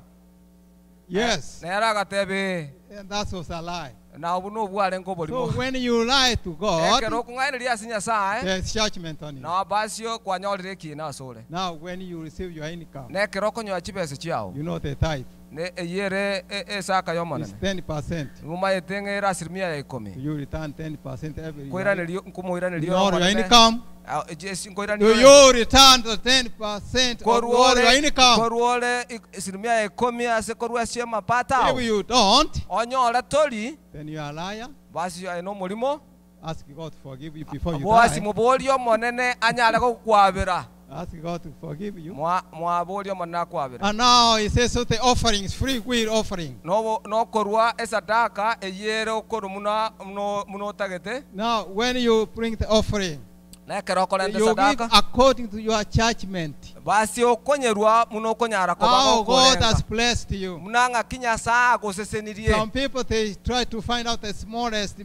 Yes. nera agatebe And that was a lie. na obuno bwale ngo bole So mo when you lie to God, ekero kungaineria sinya sae there's judgment on you. na basio kwanyolire kina sole Now when you receive your income, nekero konyo chibese chiao you know the tithe ne eyere esaka is yomonene 10%. muma etengera asilimia ya 10 You return 10% every year. koiranelio nkumoiranelio Ignore your income. jesi Do koiranelio you return the 10% of all your income? koruole asilimia ya 10 ase korua cia mapata If you don't, onyola toli then you are a liar. basi eno mulimo Ask God to forgive you before you bwasi die. mubolio monene anyala kukwabira Ask God to forgive you. mwabolio monene kwabira And now he says, so the offering is free will offering. no korua esadaka eyere okoru muno tagete Now, when you bring the offering, nekero kolende you give sadaka according to your judgment. basi okonyerwa muno konyara How God koba has blessed you. munanga kinya saa gosesenirie Some people, they try to find out the smallest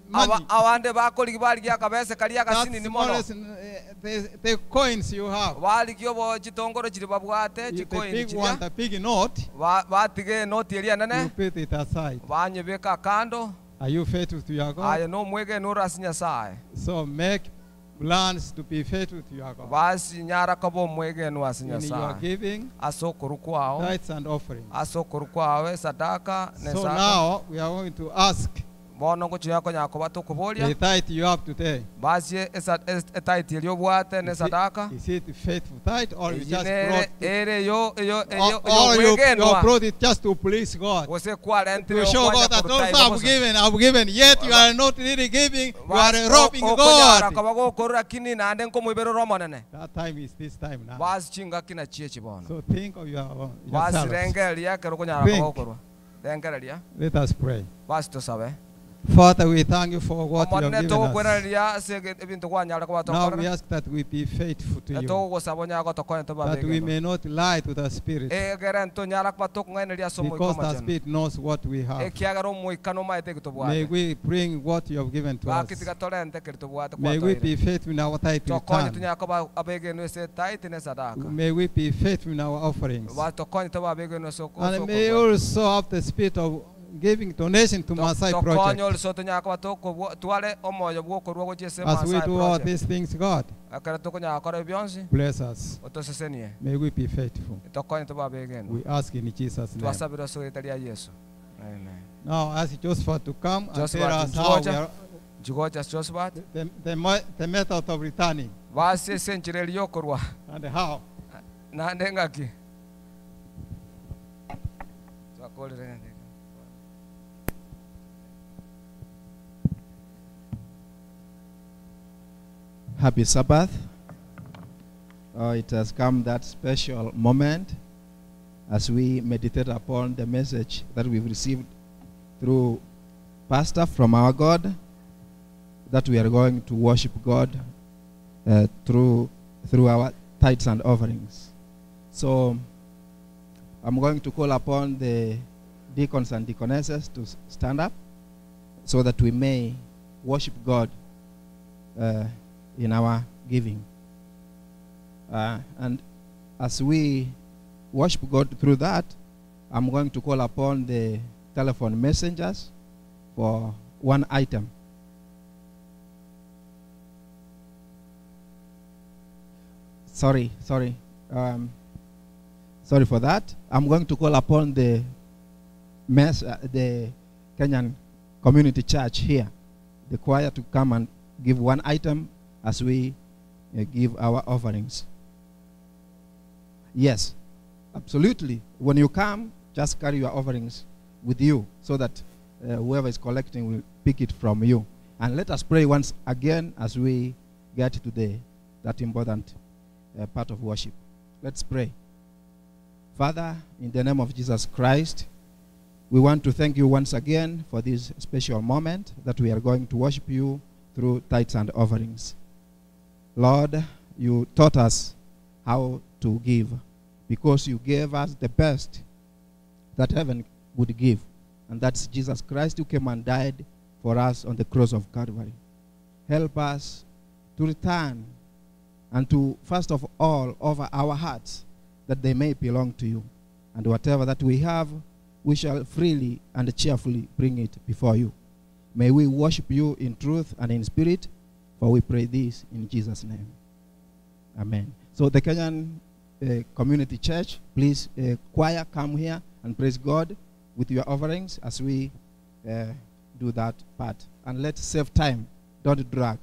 money. awande bakoli bali akabese kali That akasini ni mono smallest, the coins you have. bali kyobo chitongoro chiri babwate If the chikoini big one, the big note, batige noti elia you nene put it aside. banyebeka kando Are you faithful to your God? aya no mwege no rasinya saa So make plans to be faithful to your God. basi nyara kabo mwege no asinya In your saa giving, asokuru kwao tithes and offerings. asokuru kwawe sadaka ne So saka now we are going to ask bono kuchiya konya ko batukubolia the tithe you have today. basi etaiti elio bwate ne sadaka Is it faithful tithe or you just brought it? ere yo Or you mwegenwa brought it just to please God? wose kwale To show God that also I've given, yet you are not really giving, you are robbing God. kabagokorra kini nande nkomwibero romonene That time is this time now. basi chinga kina chie chibono So think of basi yourself. rengelia kero kunyara Think. kabagokorwa rengelia Let us pray. basi tusabe Father, we thank you for what you have omonene given us. tokwereria se ebintu kwanyara Now we kabatokora ask that we be faithful to you, togosabonya gotokonya that we tobabege may not lie to the Spirit, egere nto nyara kwatukungaineria somo because the ikomachene Spirit knows what we have. ekiagara omoikano maete May gitobwate we bring what you have given to us. bakitiga torente kiritobwate May we kwatoire be faithful in our tithe tokonye return. tunyaka abege no se taite ne sadaka May we be faithful in our offerings. tokonye tobabege no soko And may also have the spirit of giving donation to Maasai tokonye Project. also tunyaka batoko twale omoyo bwokorwa gochese As we Maasai do all project these things, God, akara tokonya akora byonsi bless us. otosesenie May we be faithful. tokonye tobabege no We ask in Jesus' name. twasabira so italia Yesu amen Now, ask Joseph to come and Joseph tell us to how we Georgia. are, jigocha Josephat the method of returning basi senchire lyokorwa and how. nande ngaki call it anything. Happy Sabbath. It has come that special moment as we meditate upon the message that we've received through Pastor from our God, that we are going to worship God through our tithes and offerings. So I'm going to call upon the deacons and deaconesses to stand up so that we may worship God in our giving. And as we worship God through that, I'm going to call upon the telephone messengers for one item. Sorry for that. I'm going to call upon the Kenyan Community Church here, the choir, to come and give one item as we give our offerings. Yes, absolutely. When you come, just carry your offerings with you so that whoever is collecting will pick it from you. And let us pray once again as we get to that important part of worship. Let's pray. Father, in the name of Jesus Christ, we want to thank you once again for this special moment that we are going to worship you through tithes and offerings. Lord, you taught us how to give because you gave us the best that heaven would give. And that's Jesus Christ who came and died for us on the cross of Calvary. Help us to return and to, first of all, offer our hearts that they may belong to you. And whatever that we have, we shall freely and cheerfully bring it before you. May we worship you in truth and in spirit, for we pray this in Jesus' name. Amen. So the Kenyan Community Church, please, choir, come here and praise God with your offerings as we do that part. And let's save time. Don't drag.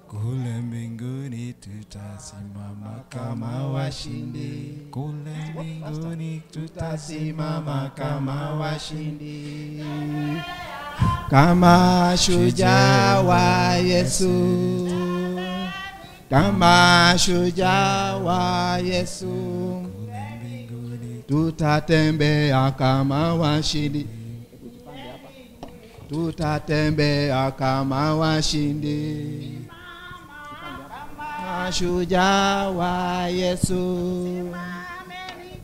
Kule mbinguni tutasimama kama washindi. Kule mbinguni tutasimama kama washindi. Kama shujaa wa Yesu. Kama shujaa wa Yesu. Tutatembea kama washindi. Tutatembea kama washindi. Kama shujaa wa Yesu.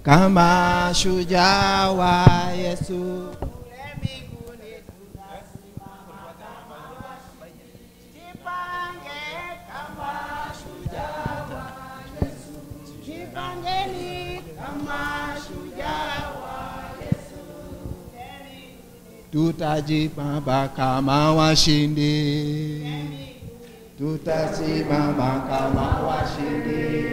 Kama shujaa wa Yesu. Tutajipamba kama washindi. Tutasimama kama washindi.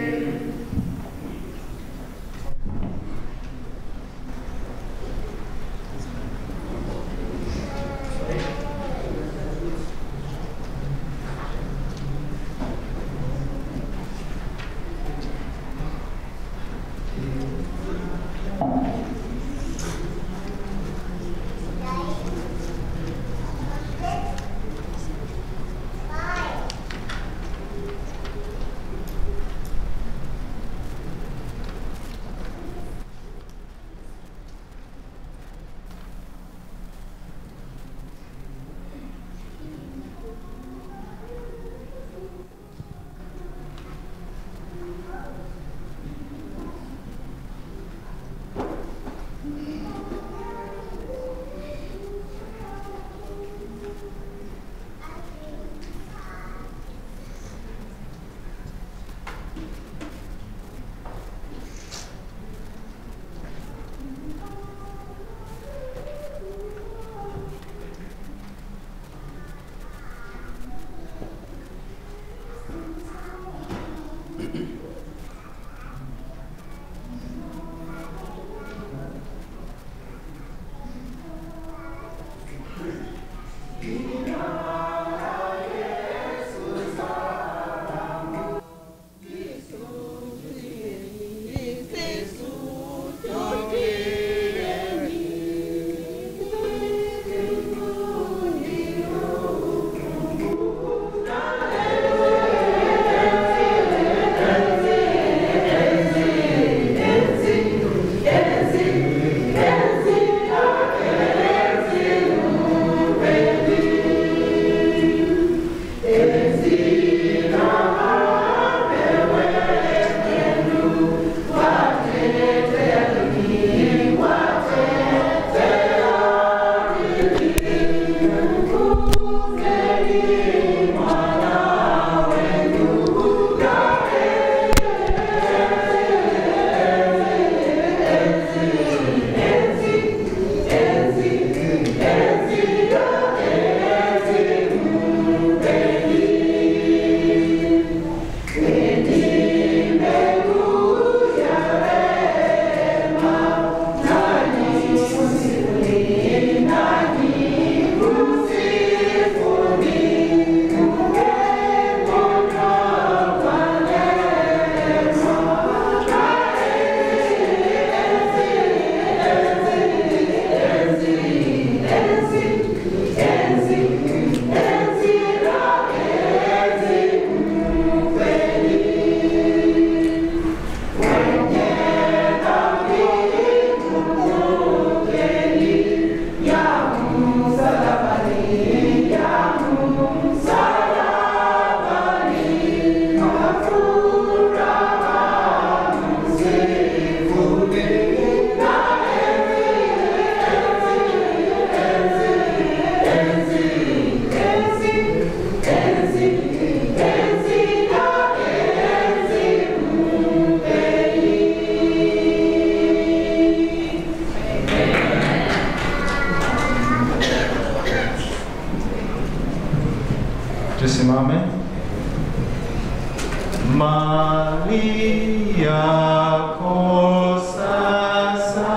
yako sasa,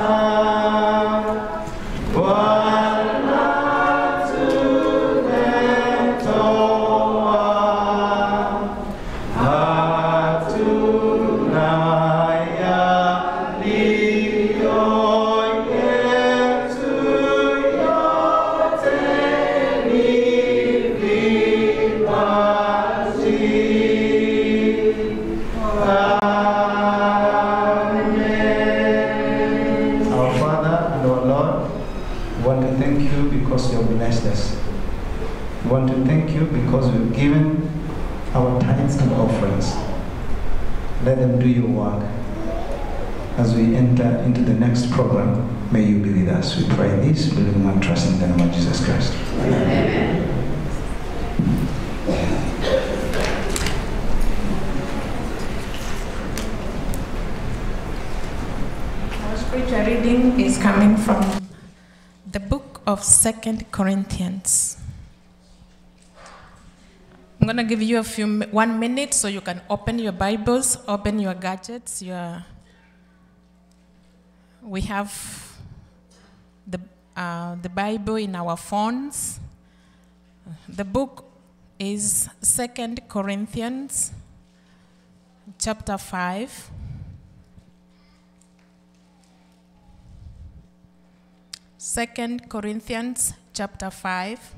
Bwana tumetoa, hatuna yaliyo yetu, yote ni vipaji. Our Father and our Lord, we want to thank you because you have blessed us. We want to thank you because we've given our tithes and offerings. Let them do your work. As we enter into the next program, may you be with us. We pray this, believing and trusting in the name of Jesus Christ. Amen. Our scripture reading is coming from the book of 2 Corinthians. I'm going to give you 1 minute so you can open your Bibles, open your gadgets. We have the Bible in our phones. The book is 2 Corinthians chapter 5. 2 Corinthians chapter 5.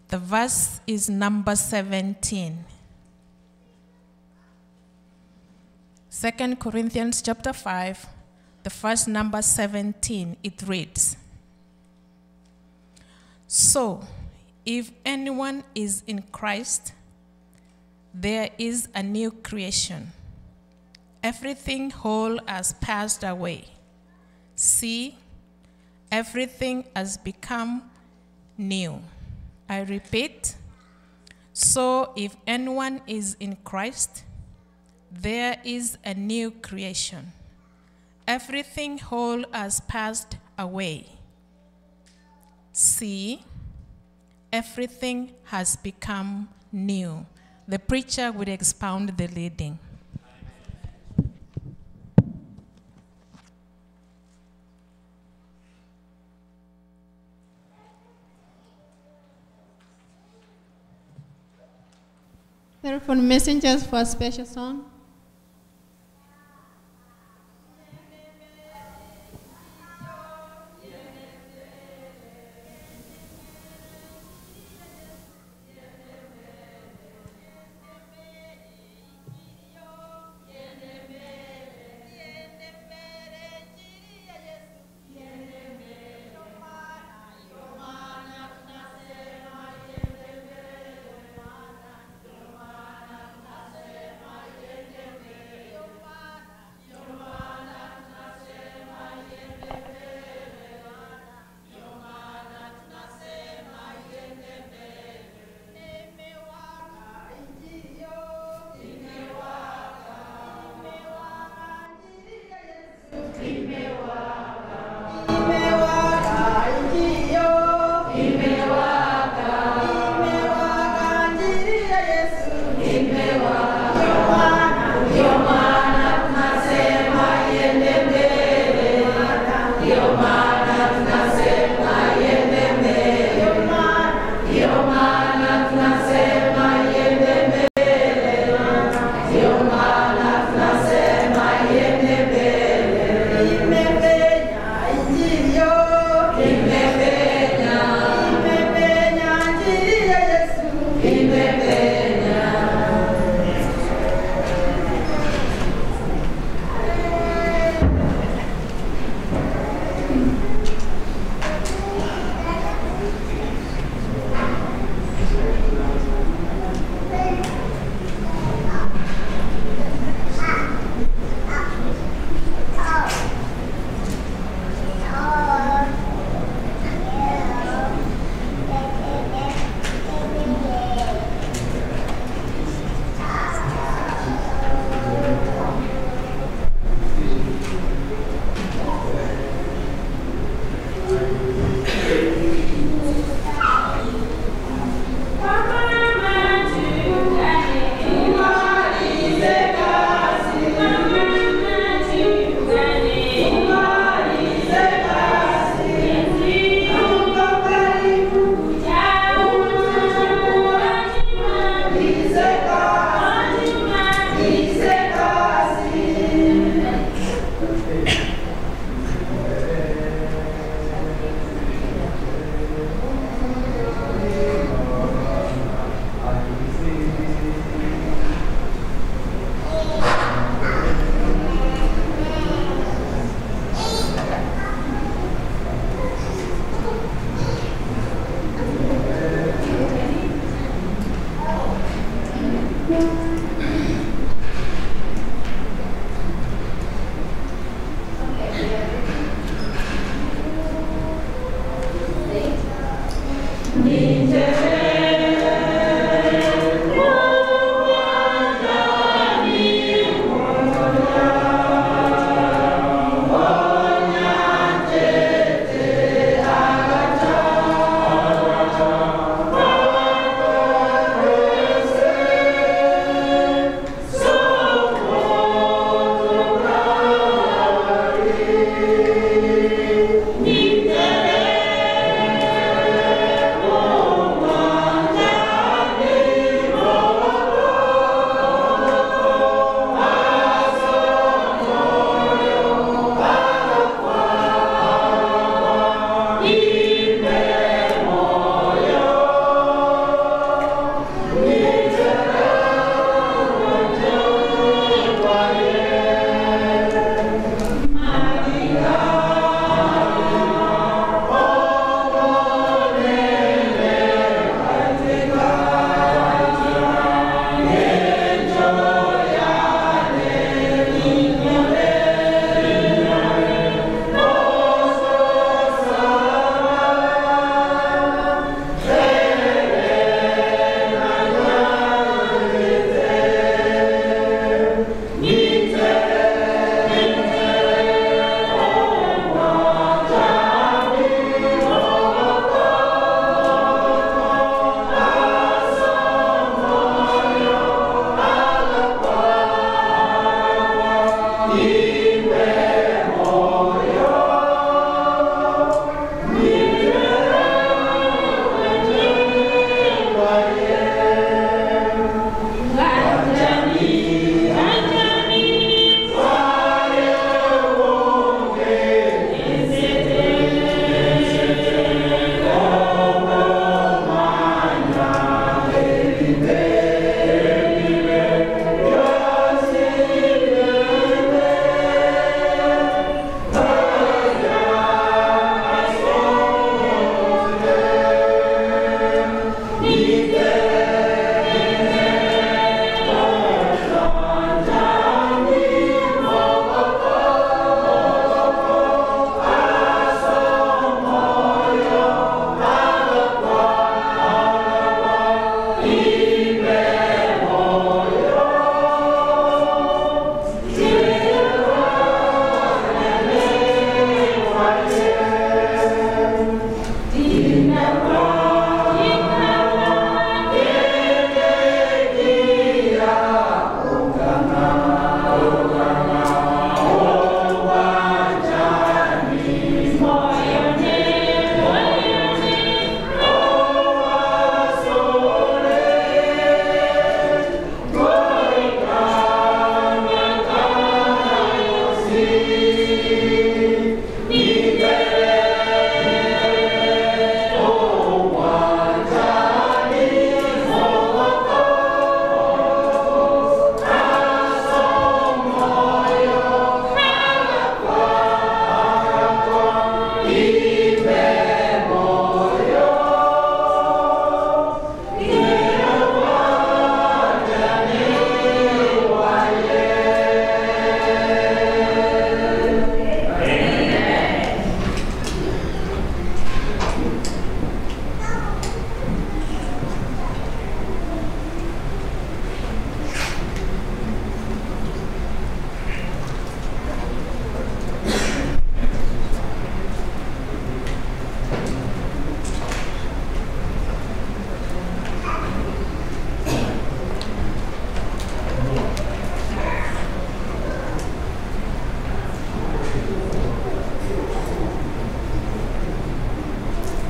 The verse is number 17. 2 Corinthians chapter 5, the verse number 17, it reads, "So, if anyone is in Christ, there is a new creation. Everything old has passed away. See, everything has become new." I repeat, so if anyone is in Christ, there is a new creation. Everything old has passed away. See, everything has become new. The preacher will expound the leading. Telephone messengers for a special song.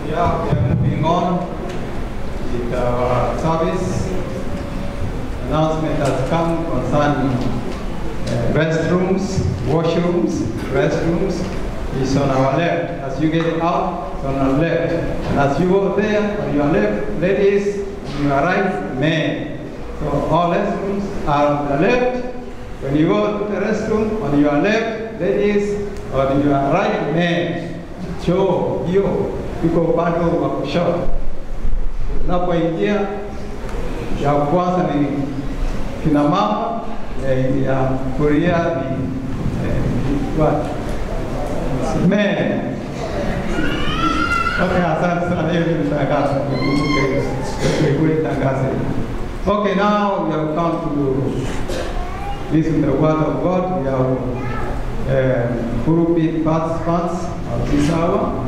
Yeah, we are moving on with our service. Announcement has come concerning restrooms, washrooms, restrooms. It's on our left. As you get out, it's on our left. And as you go there, on your left, ladies, on your right, men. So all restrooms are on the left. When you go to the restroom, on your left, ladies, on your right, men. Choo, hiyo iko upande wa kushoto. Unapoingia ya kwanza ni kina mama, ya kulia ni what? Men. Okay, asante sana, hiyo ni tangazo. Okay, now we have come to listen to the word of God. We have pulpit participants of this hour.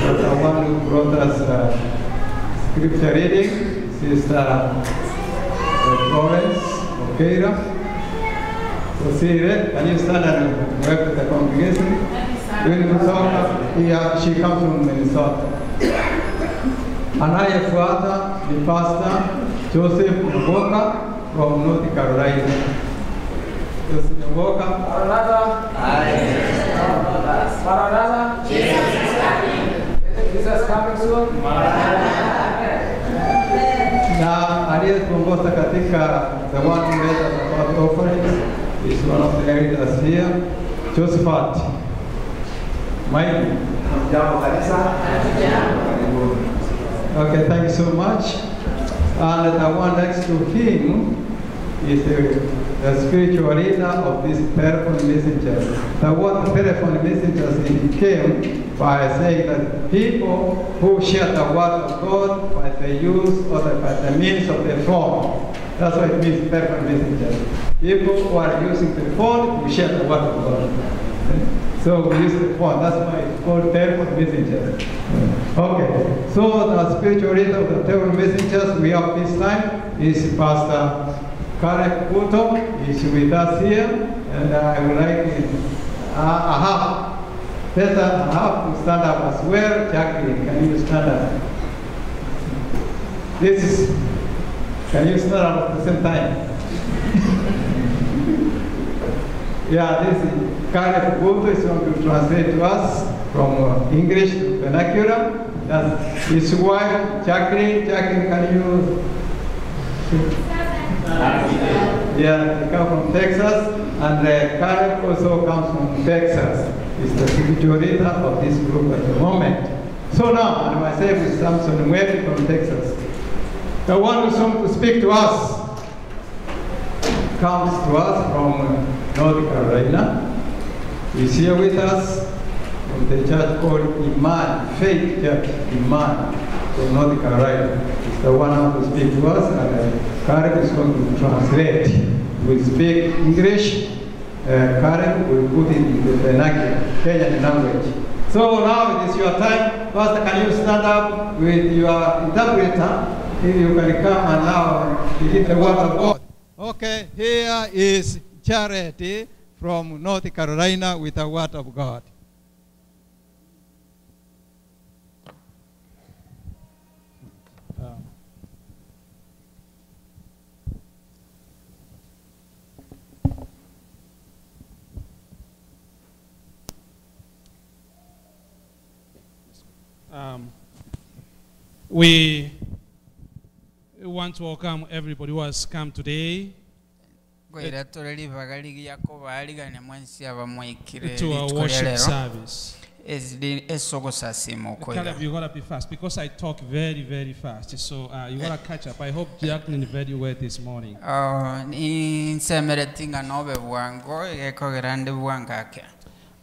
The one who brought us scripture reading, Sister Florence Okeira. So see it. Can you stand and work with the congregation? Minnesota. Yeah, she comes from Minnesota. Anayefuata ni Pastor Joseph Nyoboka from North Carolina. Joseph Nyoboka. Maranatha. Maranatha. Jesus coming soon. Na aliyetuongoza katika the one who made us about offerings is one of the elders here, Josephat. Mike. Okay, thank you so much. And the one next to him is the spiritual leader of this telephone messengers. The word telephone messengers came by saying that people who share the word of God by the use or by the means of the phone. That's what it means, telephone messengers. People who are using the phone to share the word of God. So we use the phone. That's why it's called telephone messengers. Okay. So the spiritual leader of the telephone messengers we have this time is Pastor Karek Puto. He's with us here, and I would like Peter, I have to stand up as well. Jacqueline, can you stand up? Can you stand up at the same time? Yeah, this is Karek Puto is going to translate to us from English to vernacular. That's his wife, Jacqueline. Jacqueline, can you? Yeah, they come from Texas, and Karek also comes from Texas. He's the spiritual leader of this group at the moment. So now, and myself is Samson Mweti from Texas. The one who's going to speak to us comes to us from North Carolina. He's here with us from the church called Iman, Faith Church, Iman, from North Carolina. He's the one who will speak to us, and Karek is going to translate. We speak English. Karen will put it in the vernacular, Kenyan language. So now it is your time. Pastor, can you stand up with your interpreter? If you can come and now begin the word of God. Okay, here is Charity from North Carolina with the word of God. We want to welcome everybody who has come today to our worship service. Caleb, you gotta be fast because I talk very, very fast. So you gotta catch up. I hope Jacqueline read you well this morning.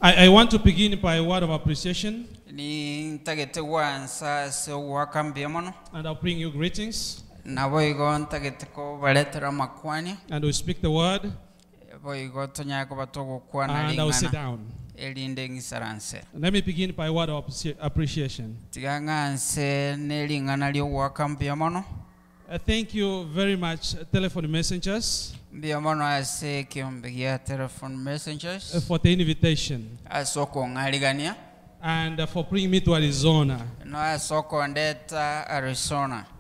I want to begin by a word of appreciation. And I'll bring you greetings. And we'll speak the word. And I'll sit down. Let me begin by a word of appreciation. Thank you very much, telephone messengers, for the invitation and for bringing me to Arizona.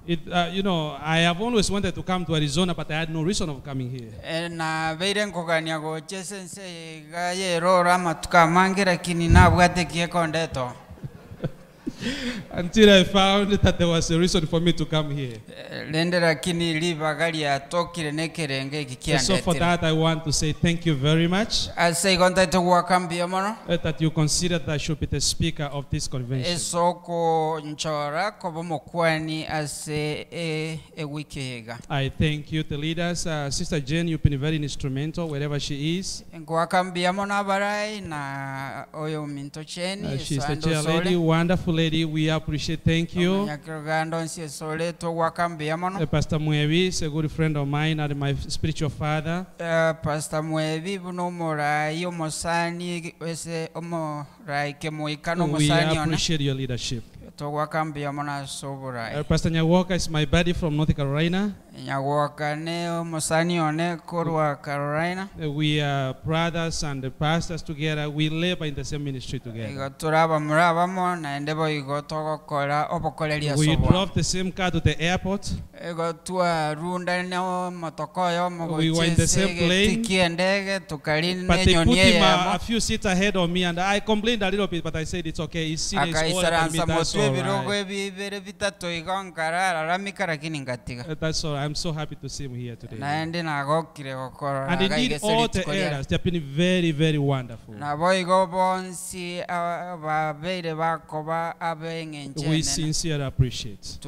You know, I have always wanted to come to Arizona, but I had no reason of coming here. Until I found that there was a reason for me to come here. So for that I want to say thank you very much that you considered that I should be the speaker of this convention. I thank you, the leaders. Sister Jane, you've been very instrumental wherever she is. She's the chair lady, wonderful lady. We appreciate. Thank you. Pastor Mwevi is a good friend of mine and my spiritual father. Pastor Mwevi we appreciate your leadership. Pastor Nyawoka is my buddy from North Carolina. We are brothers and pastors together. We labor in the same ministry together. We drove the same car to the airport. We were in the same plane. But they put him a few seats ahead of me, and I complained a little bit, but I said it's okay. He's seen his older than me. That's all right. That's all right. I'm so happy to see him here today. And indeed, all the elders, they've been very, very wonderful. We sincerely appreciate.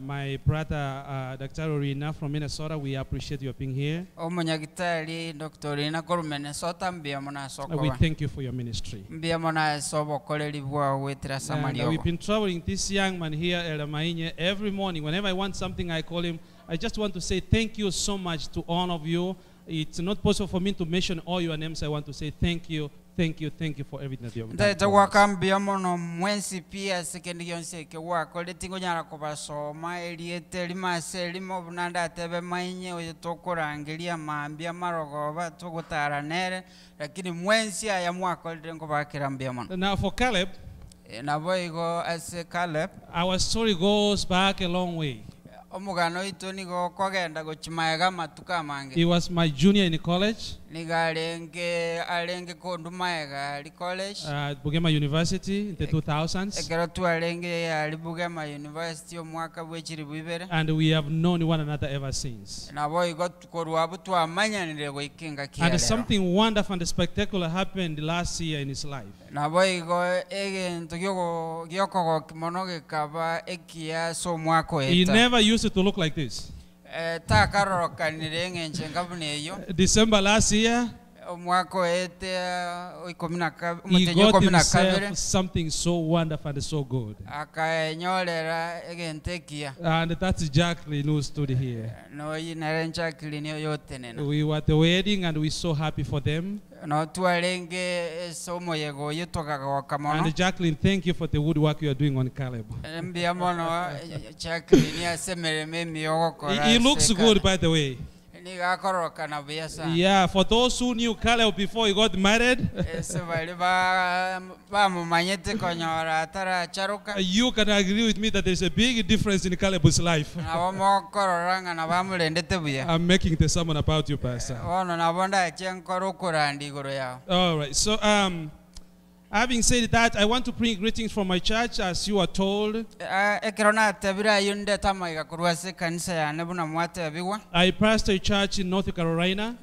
My brother, Dr. Orina from Minnesota, we appreciate you being here. We thank you for your ministry. We've been traveling this young man here, El Mainye, every morning. Whenever I want something, I call him. I just want to say thank you so much to all of you. It's not possible for me to mention all your names. I want to say thank you, thank you, thank you for everything that you have done for us. Now for Caleb, our story goes back a long way. He was my junior in college at Bugema University in the 2000s. And we have known one another ever since. And something wonderful and spectacular happened last year in his life. He never used to look like this. December last year, he got himself something so wonderful and so good. And that's Jacqueline who stood here. We were at the wedding and we're so happy for them. And Jacqueline, thank you for the good work you are doing on Caleb. He looks good, by the way. Yeah, for those who knew Caleb before he got married, you can agree with me that there's a big difference in Caleb's life. I'm making the sermon about you, Pastor. All right, so Having said that, I want to bring greetings from my church, as you are told. I pastor a church in North Carolina,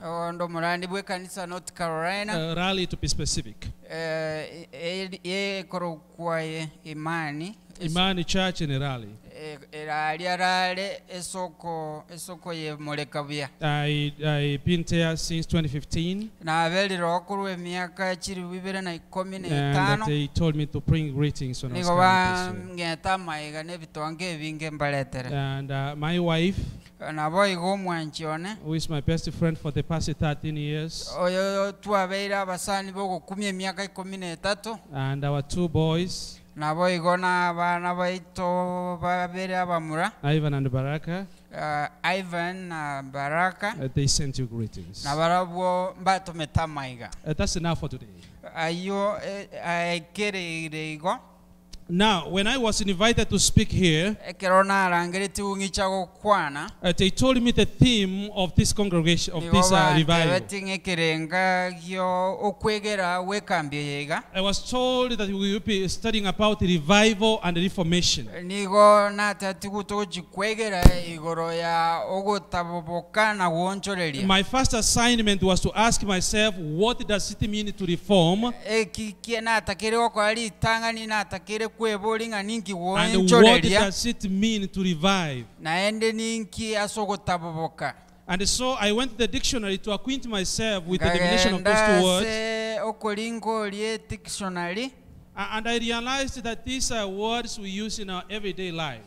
Raleigh to be specific. Imani Church in Raleigh. I've been there since 2015. And that they told me to bring greetings when I was coming this year. And my wife, who is my best friend for the past 13 years, and our 2 boys, Ivan and Baraka, they sent you greetings. That's enough for today. Now, when I was invited to speak here, they told me the theme of this congregation, of this revival. I was told that we will be studying about revival and reformation. My first assignment was to ask myself, what does it mean to reform? And what does it mean to revive? And so I went to the dictionary to acquaint myself with the definition of those 2 words. And I realized that these are words we use in our everyday life.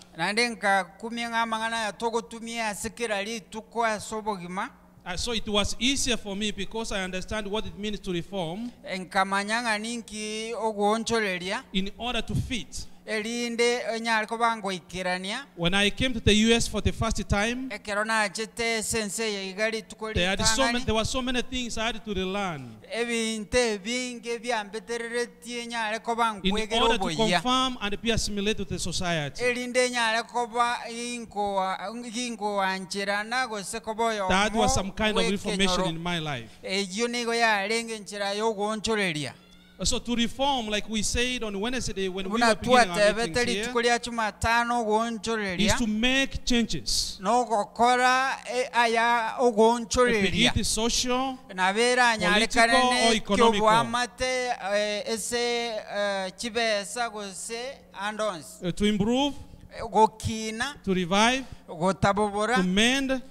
So it was easier for me because I understand what it means to reform in order to fit. When I came to the US for the first time, there were so many things I had to relearn in order to confirm and be assimilated to the society. That was some kind of reformation in my life. So to reform, like we said on Wednesday when we were beginning our meetings here, is to make changes. Be it social, political, or economical. To improve, to revive, to mend,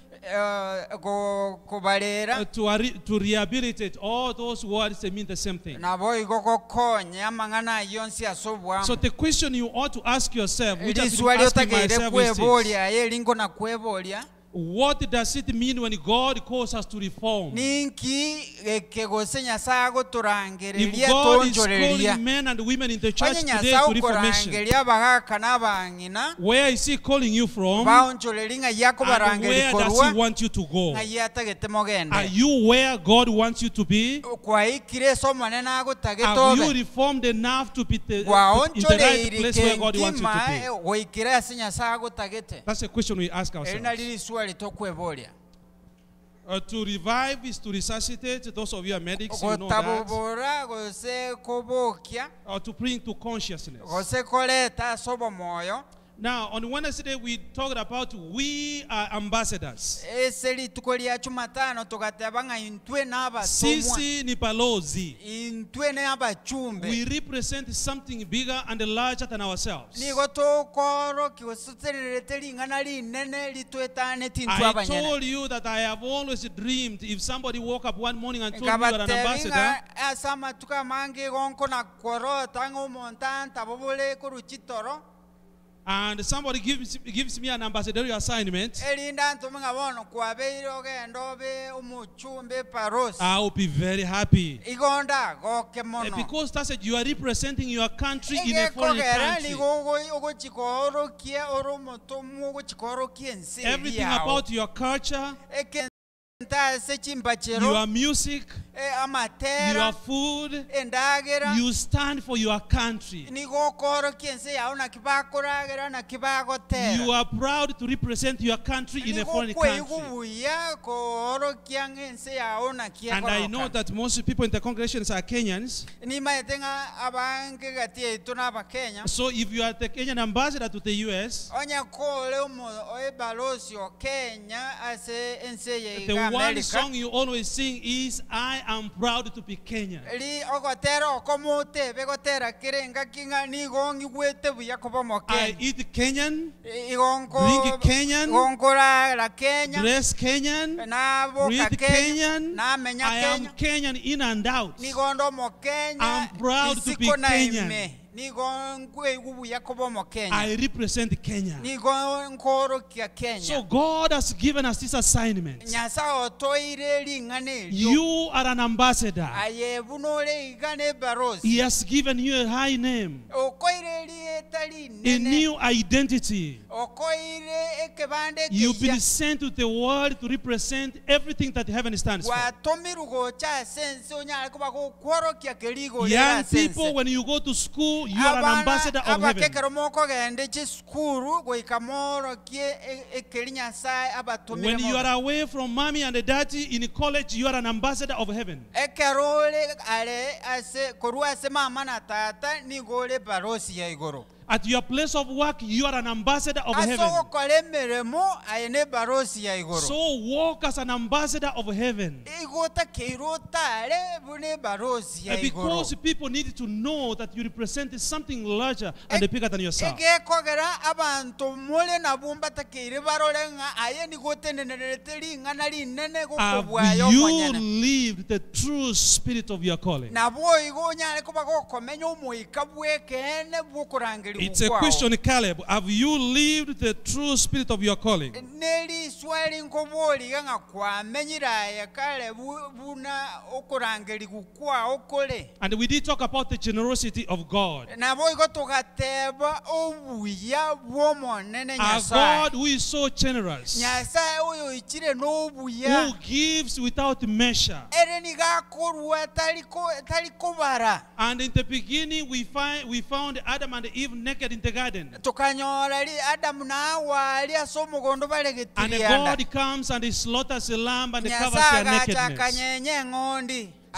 to rehabilitate. All those words, they mean the same thing. So the question you ought to ask yourself, which I've been asking myself, is this: what does it mean when God calls us to reform? If God is calling men and women in the church today to reformation, where is He calling you from? And where does He want you to go? Are you where God wants you to be? Have you reformed enough to be in the right place where God wants you to be? That's a question we ask ourselves. To revive is to resuscitate. Those of you are medics, you know that. Or to bring to consciousness. Now, on Wednesday, we talked about we are ambassadors. Sisi ni balozi. We represent something bigger and larger than ourselves. I told you that I have always dreamed if somebody woke up one morning and told me you are an ambassador, and somebody gives me an ambassadorial assignment, I will be very happy. Because that's it, you are representing your country in a foreign country. Everything about your culture your music, your food, you stand for your country. You are proud to represent your country in a foreign country. And I know that most people in the congregations are Kenyans. So if you are the Kenyan ambassador to the US, the one song you always sing is I am proud to be Kenyan. I eat Kenyan, drink Kenyan, dress Kenyan, read Kenyan. I am Kenyan in and out. I'm proud to be Kenyan. I represent Kenya. So God has given us this assignment. You are an ambassador. He has given you a high name, a new identity. You've been sent to the world to represent everything that heaven stands for. Young people, when you go to school, you are an ambassador of heaven. When you are away from mommy and daddy in college, you are an ambassador of heaven. At your place of work, you are an ambassador of heaven. So walk as an ambassador of heaven. Because people need to know that you represent something larger and bigger than yourself. Have you lived the true spirit of your calling? It's a question, Caleb. Have you lived the true spirit of your calling? And we did talk about the generosity of God. Our God who is so generous, who gives without measure. And in the beginning we found Adam and Eve naked in the garden. And God comes and he slaughters a lamb and covers their nakedness.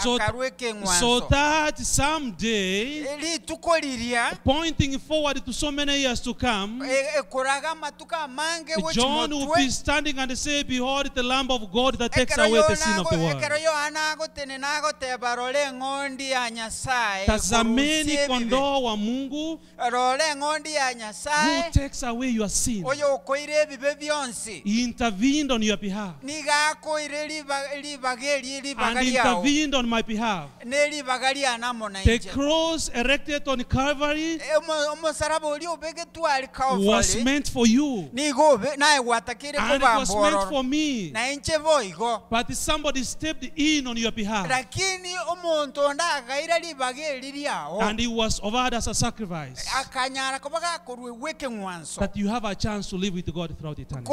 So that someday, pointing forward to so many years to come, John will be standing and say, behold the Lamb of God that takes away the sin of the world. Tazameni kondoo wa Mungu who takes away your sin. He intervened on your behalf. And intervened on my behalf. The cross erected on Calvary was meant for you. And it was meant for me. But somebody stepped in on your behalf. And it was offered as a sacrifice. That you have a chance to live with God throughout eternity.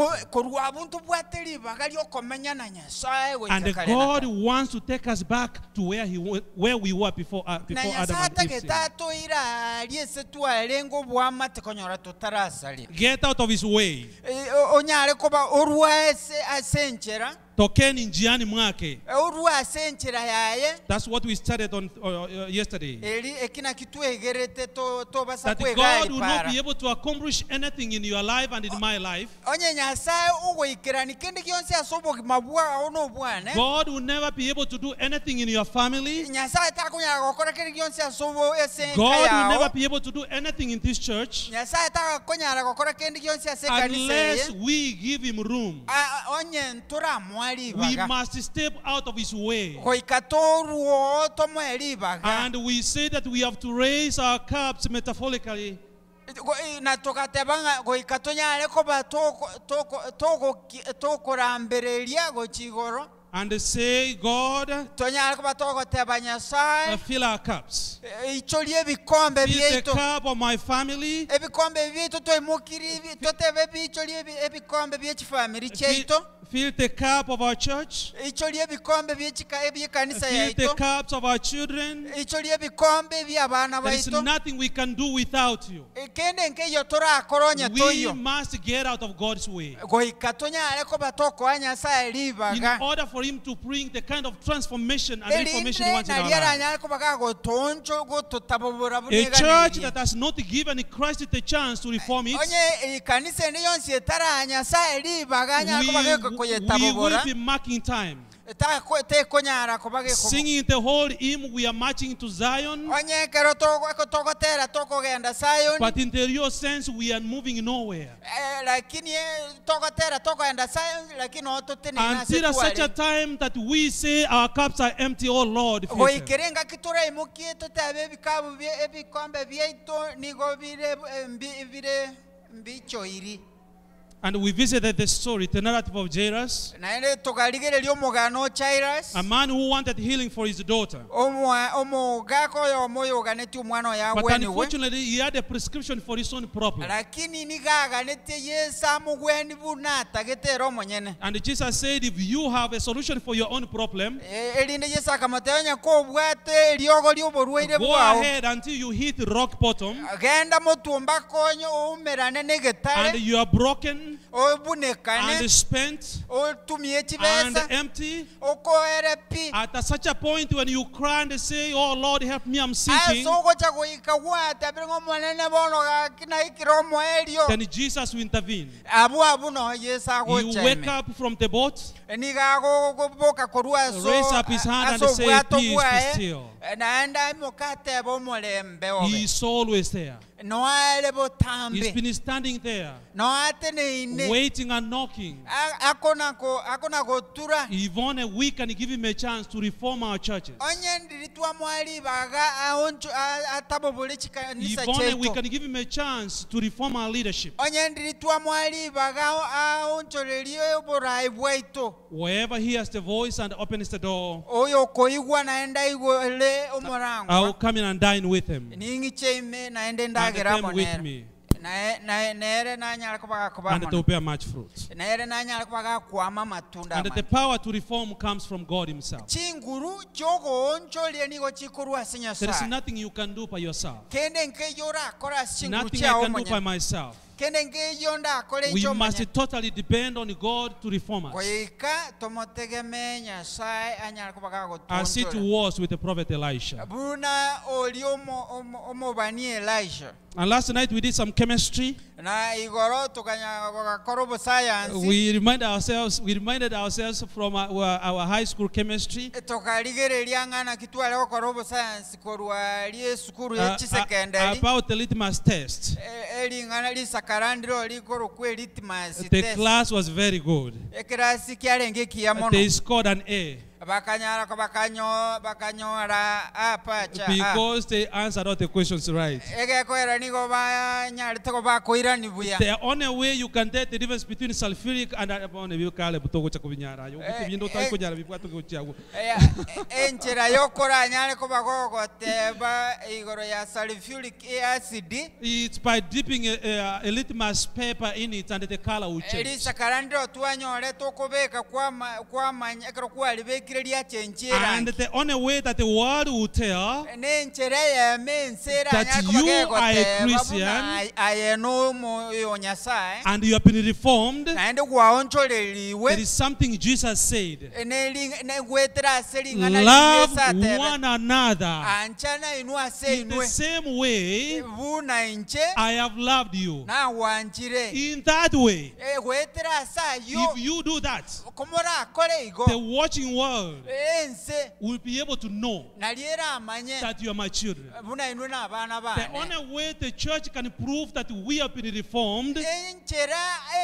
And God wants to take us back to where we were before Adam and Eve sinned. Get out of his way. Tokeni njiani mwake. That's what we started on yesterday. That God will not be able to accomplish anything in your life and in my life. God will never be able to do anything in your family. God will never be able to do anything in this church unless we give him room. We must step out of his way. And we say that we have to raise our cups metaphorically. And say, God, fill our cups. Fill the cup of my family. Fill the cup of our church. icho ly'ebikombe by'ekkanisa Fill the yaitu, cups of our children. icho ly'ebikombe by'abaana There is baitu, nothing we can do without you. kende nk'eyo toraakolonya We toyo must get out of God's way. goika tonyaleko batookowa nyasaye In liibaga order for Him to bring the kind of transformation and reformation He erinde wants in our nalyera lives. anyaleko baga gotonjo gototabobora A church buneganirye that has not given Christ the chance to reform it, onye ikanisa eno yonsi etara nyasaye liibaga anyaleko bageko we koyetabobora will be marking time. tekonyarako bageko Singing the whole hymn, we are marching to Zion. onye kero togotera tokogenda sayoni But in the real sense, we are moving nowhere. lakini togotera tokogenda sayoni lakini Until such a time that we say our cups are empty, oh Lord. fill them. goikerenga kiturayimukie tutabe ebikabu ebikombe byaitu nigo bire mbichoiri And we visited the story, the narrative of Jairus, naende tukaligereria omugano Jairus a man who wanted healing for his daughter. omugako oyo omoyoganetie omwana oyo But agweniwe unfortunately, he had a prescription for his own problem. lakini nigaaganetie yesu amugweni buna atagete omonyene And Jesus said, if you have a solution for your own problem, erinde yesu akamuteonya ko obwate eriogo rioborwaire go bwao ahead until you hit rock bottom genda mutumba konyo oumerane and n'egetare you are broken obunekane and spent otumie and ekibesa empty. okoere pi At such a point when you cry and say, oh Lord, help me, I'm sinking, asogocha goika gwate abire ng'omonene bono gakinaikire omoerio then Jesus will intervene. abu no yesu He wake agocheme up from the boat, nigagoboka korwa raise up his hand and say, peace, be still. naenda mukateba omulembe He obe is always there. noale He's botambe been standing there, noateneine waiting and knocking. akona gotura If only we can give him a chance to reform our churches. onye ndiritwa mwali baga atabobole chikanisa If only we chetu can give him a chance to reform our leadership. onye ndiritwa mwali baga aonchorerie oborai bwaitu Wherever he has the voice and opens the door, oyo koigwa naenda igole omurango I will come in and dine with him. ningicheime naende And ndagera them with monera me. nere nanyala kubaga And they will bear much fruit. nere nanyala kubaga kwama matunda And the power to reform comes from God himself. chinguru chogooncholie nigo chikorwa There is sinyasa nothing you can do by yourself. kende nkeyora akora chinguru Nothing I chao can do by mwenye myself. kende nkeyonda akore We icho mwenye must totally depend on God to reform us. koika tomotegeme nyasaye anyala kubaga As it gotonchora was with the prophet Elisha. buna oli omobani Elijah And last night we did some chemistry. na igoro tukakora obusayansi We reminded ourselves from our high school chemistry. tukaligereria ng'ana kitwale okora obusayansi korwa lyesukuru yechisekendari About the litmus test. ering'ana lisakarandiro likoro kwe litmus The test class was very good. ekirasi kyarenge kiya mono They scored an A bakanyarako bakanyora apacha because they answered all the questions right. egekoera nigo banyariteko bakoirani buya The only way you can tell the difference between sulfuric and enchera yokora anyareko bagogoteba igoro ya sulfuric acid it's by dipping a litmus paper in it and the color will change. elisakarandiro twanyore tokobeka kwamanyekero kwalibekire lyachenchera And the only way that the world will tell nenchera yemensera that you are a Christian ayeno moyo nyasaye and you have been reformed, naende gwaoncholeliwe there is something Jesus said. negwetera aseling'ana Love one another anchana inu ase in the inwe same way buna inche I have loved you. nawanchire In that way, gwetera asayo if you do that, komora akore igo the watching world ense will be able to know naliera amanye that you are my children. buna inwe n'abaana The bane only way the church can prove that we have been reformed enchera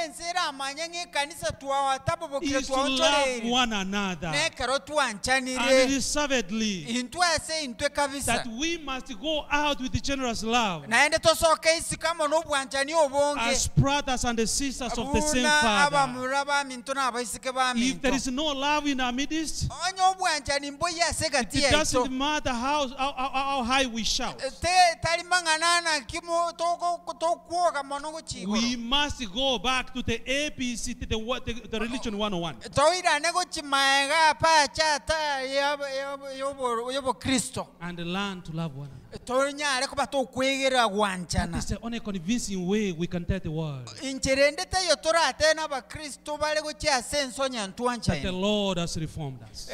ensera amanye ng'ekanisa twawatabobokire is to love twaoncholeri one another nekero twanchanire unreservedly, intwe ase intwe kabisa that we must go out with generous love naende tosoka isikamo n'obwanchani obonge as brothers and sisters of the same buna Father. abamura baminto n'abaisike If there baminto is no love in our midst, It doesn't matter how high we shout. We must go back to the ABC, to the religion 101. And learn to love one another. That is the only convincing way we can tell the world that the Lord has reformed us.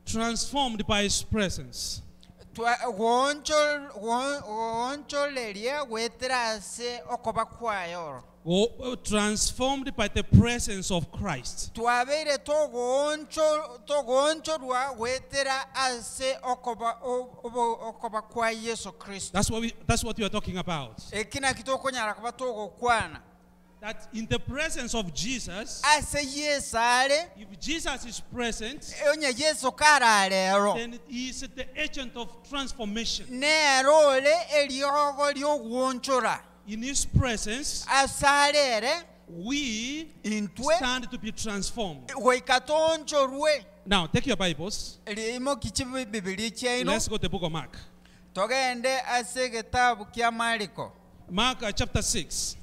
Transformed by His presence. Transformed by the presence of Christ. That's what we are talking about. That in the presence of Jesus, if Jesus is present, then He is the agent of transformation. In His presence, we stand to be transformed. Now, take your Bibles. Let's go to the book of Mark. Mark chapter 6.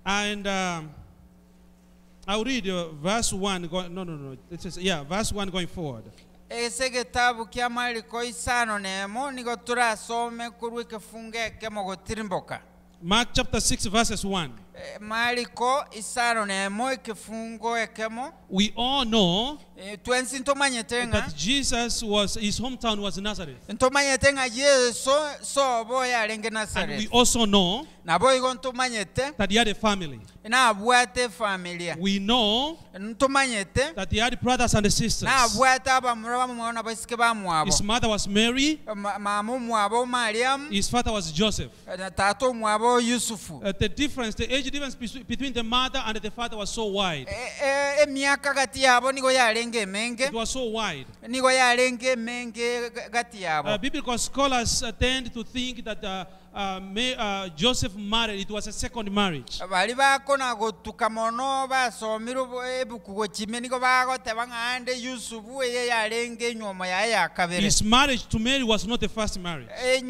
And I'll read verse 1. Verse 1 going forward. Mark chapter 6 verses 1. We all know that Jesus his hometown was Nazareth. And we also know that he had a family. We know that he had brothers and sisters. His mother was Mary. His father was Joseph. The difference, the age difference between the mother and the father was so wide. It was so wide. Biblical scholars tend to think that Joseph married, it was a second marriage. His marriage to Mary was not the first marriage. It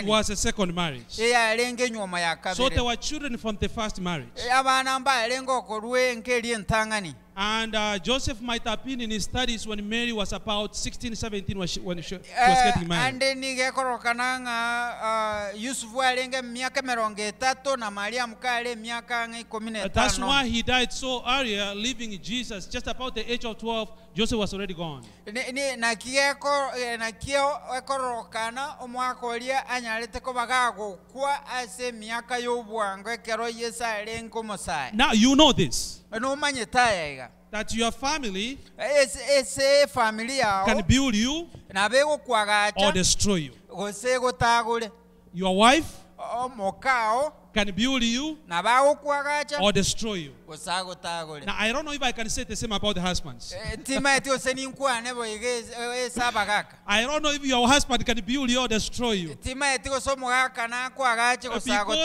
was a second marriage. So there were children from the first marriage. And Joseph might have been in his studies when Mary was about 16, 17 when she was getting married. That's why he died so early, leaving Jesus just about the age of 12. Joseph was already gone. Now you know this, that your family can build you or destroy you. Your wife can build you or destroy you. Now, I don't know if I can say the same about the husbands. I don't know if your husband can build you or destroy you. Because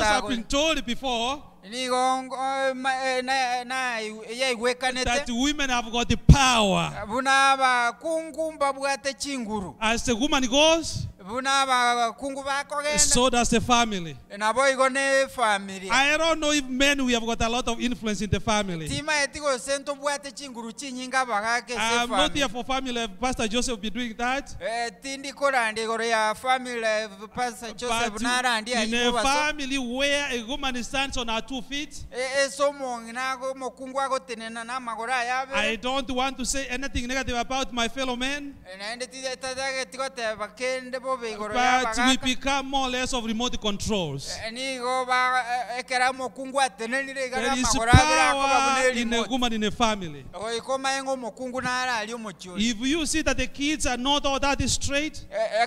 I've been told before that women have got the power. As the woman goes, so does the family. I don't know if men, we have got a lot of influence in the family. I'm not here for family. Pastor Joseph will be doing that. But in a family where a woman stands on her 2 feet, I don't want to say anything negative about my fellow men. But we become more or less of remote controls. There is power in a woman in a family. If you see that the kids are not all that straight, I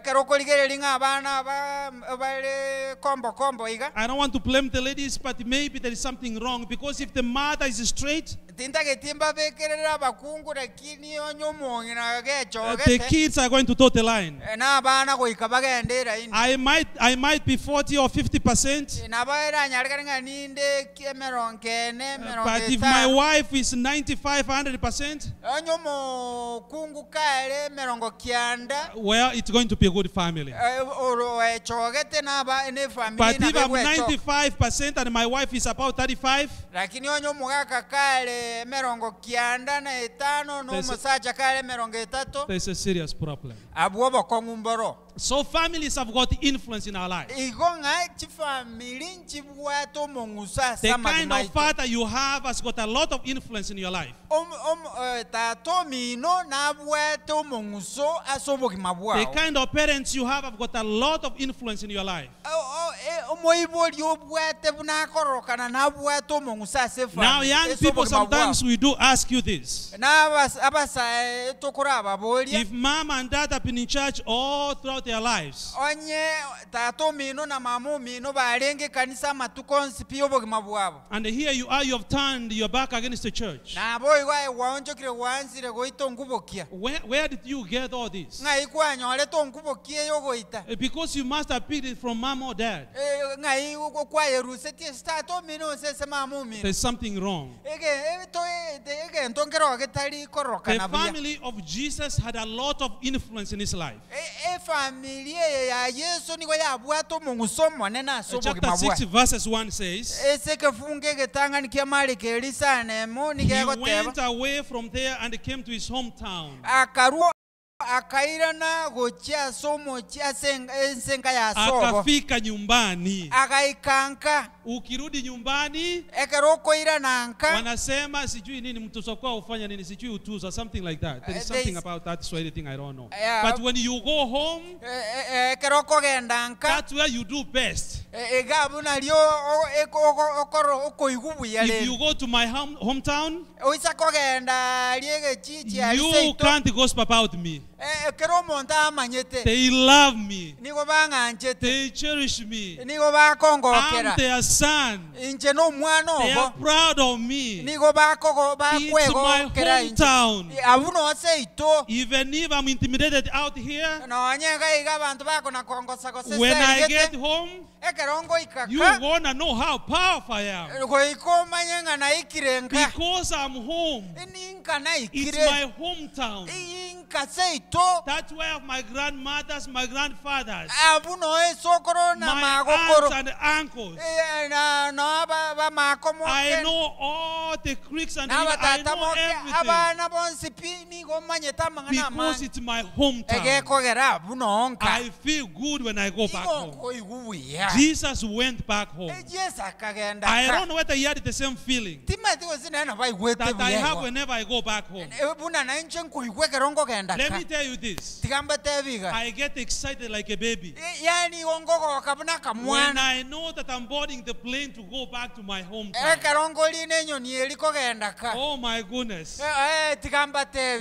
don't want to blame the ladies, but maybe there is something wrong, because if the mother is straight, The kids are going to toe the line. I might be 40 or 50%. But if my wife is 95, 100%, well, it's going to be a good family. But if I'm 95% and my wife is about 35, there's a serious problem. So families have got influence in our lives. The kind of father you have has got a lot of influence in your life. The kind of parents you have got a lot of influence in your life. Now young people, sometimes we do ask you this. If mom and dad have been in church all throughout their lives, and here you are, you have turned your back against the church. Where did you get all this? Because you must have picked it from mom or dad. There's something wrong. The family of Jesus had a lot of influence in his life. Chapter 6 verses 1 says, he went away from there and came to his hometown. Akafika nyumbani. Ukirudi nyumbani, wanasema sijui nini mtoto kwa ufanya nini sijui utuza, something like that. There is something about that Swahili thing I don't know. But when you go home, that's where you do best. If you go to my hometown, you can't gossip about me. They love me. They cherish me. I'm their son. They are proud of me. It's my hometown. Even if I'm intimidated out here, when I get home, you're gonna know how powerful I am. Because I'm home. It's my hometown. That's where my grandmothers, my grandfathers, my aunts and uncles. I know all the creeks and rivers. I know everything. Because it's my hometown. I feel good when I go back home. Jesus went back home. I don't know whether he had the same feeling that I have whenever I go back home. Let me tell you this. I get excited like a baby when I know that I'm boarding the plane to go back to my hometown. Oh my goodness.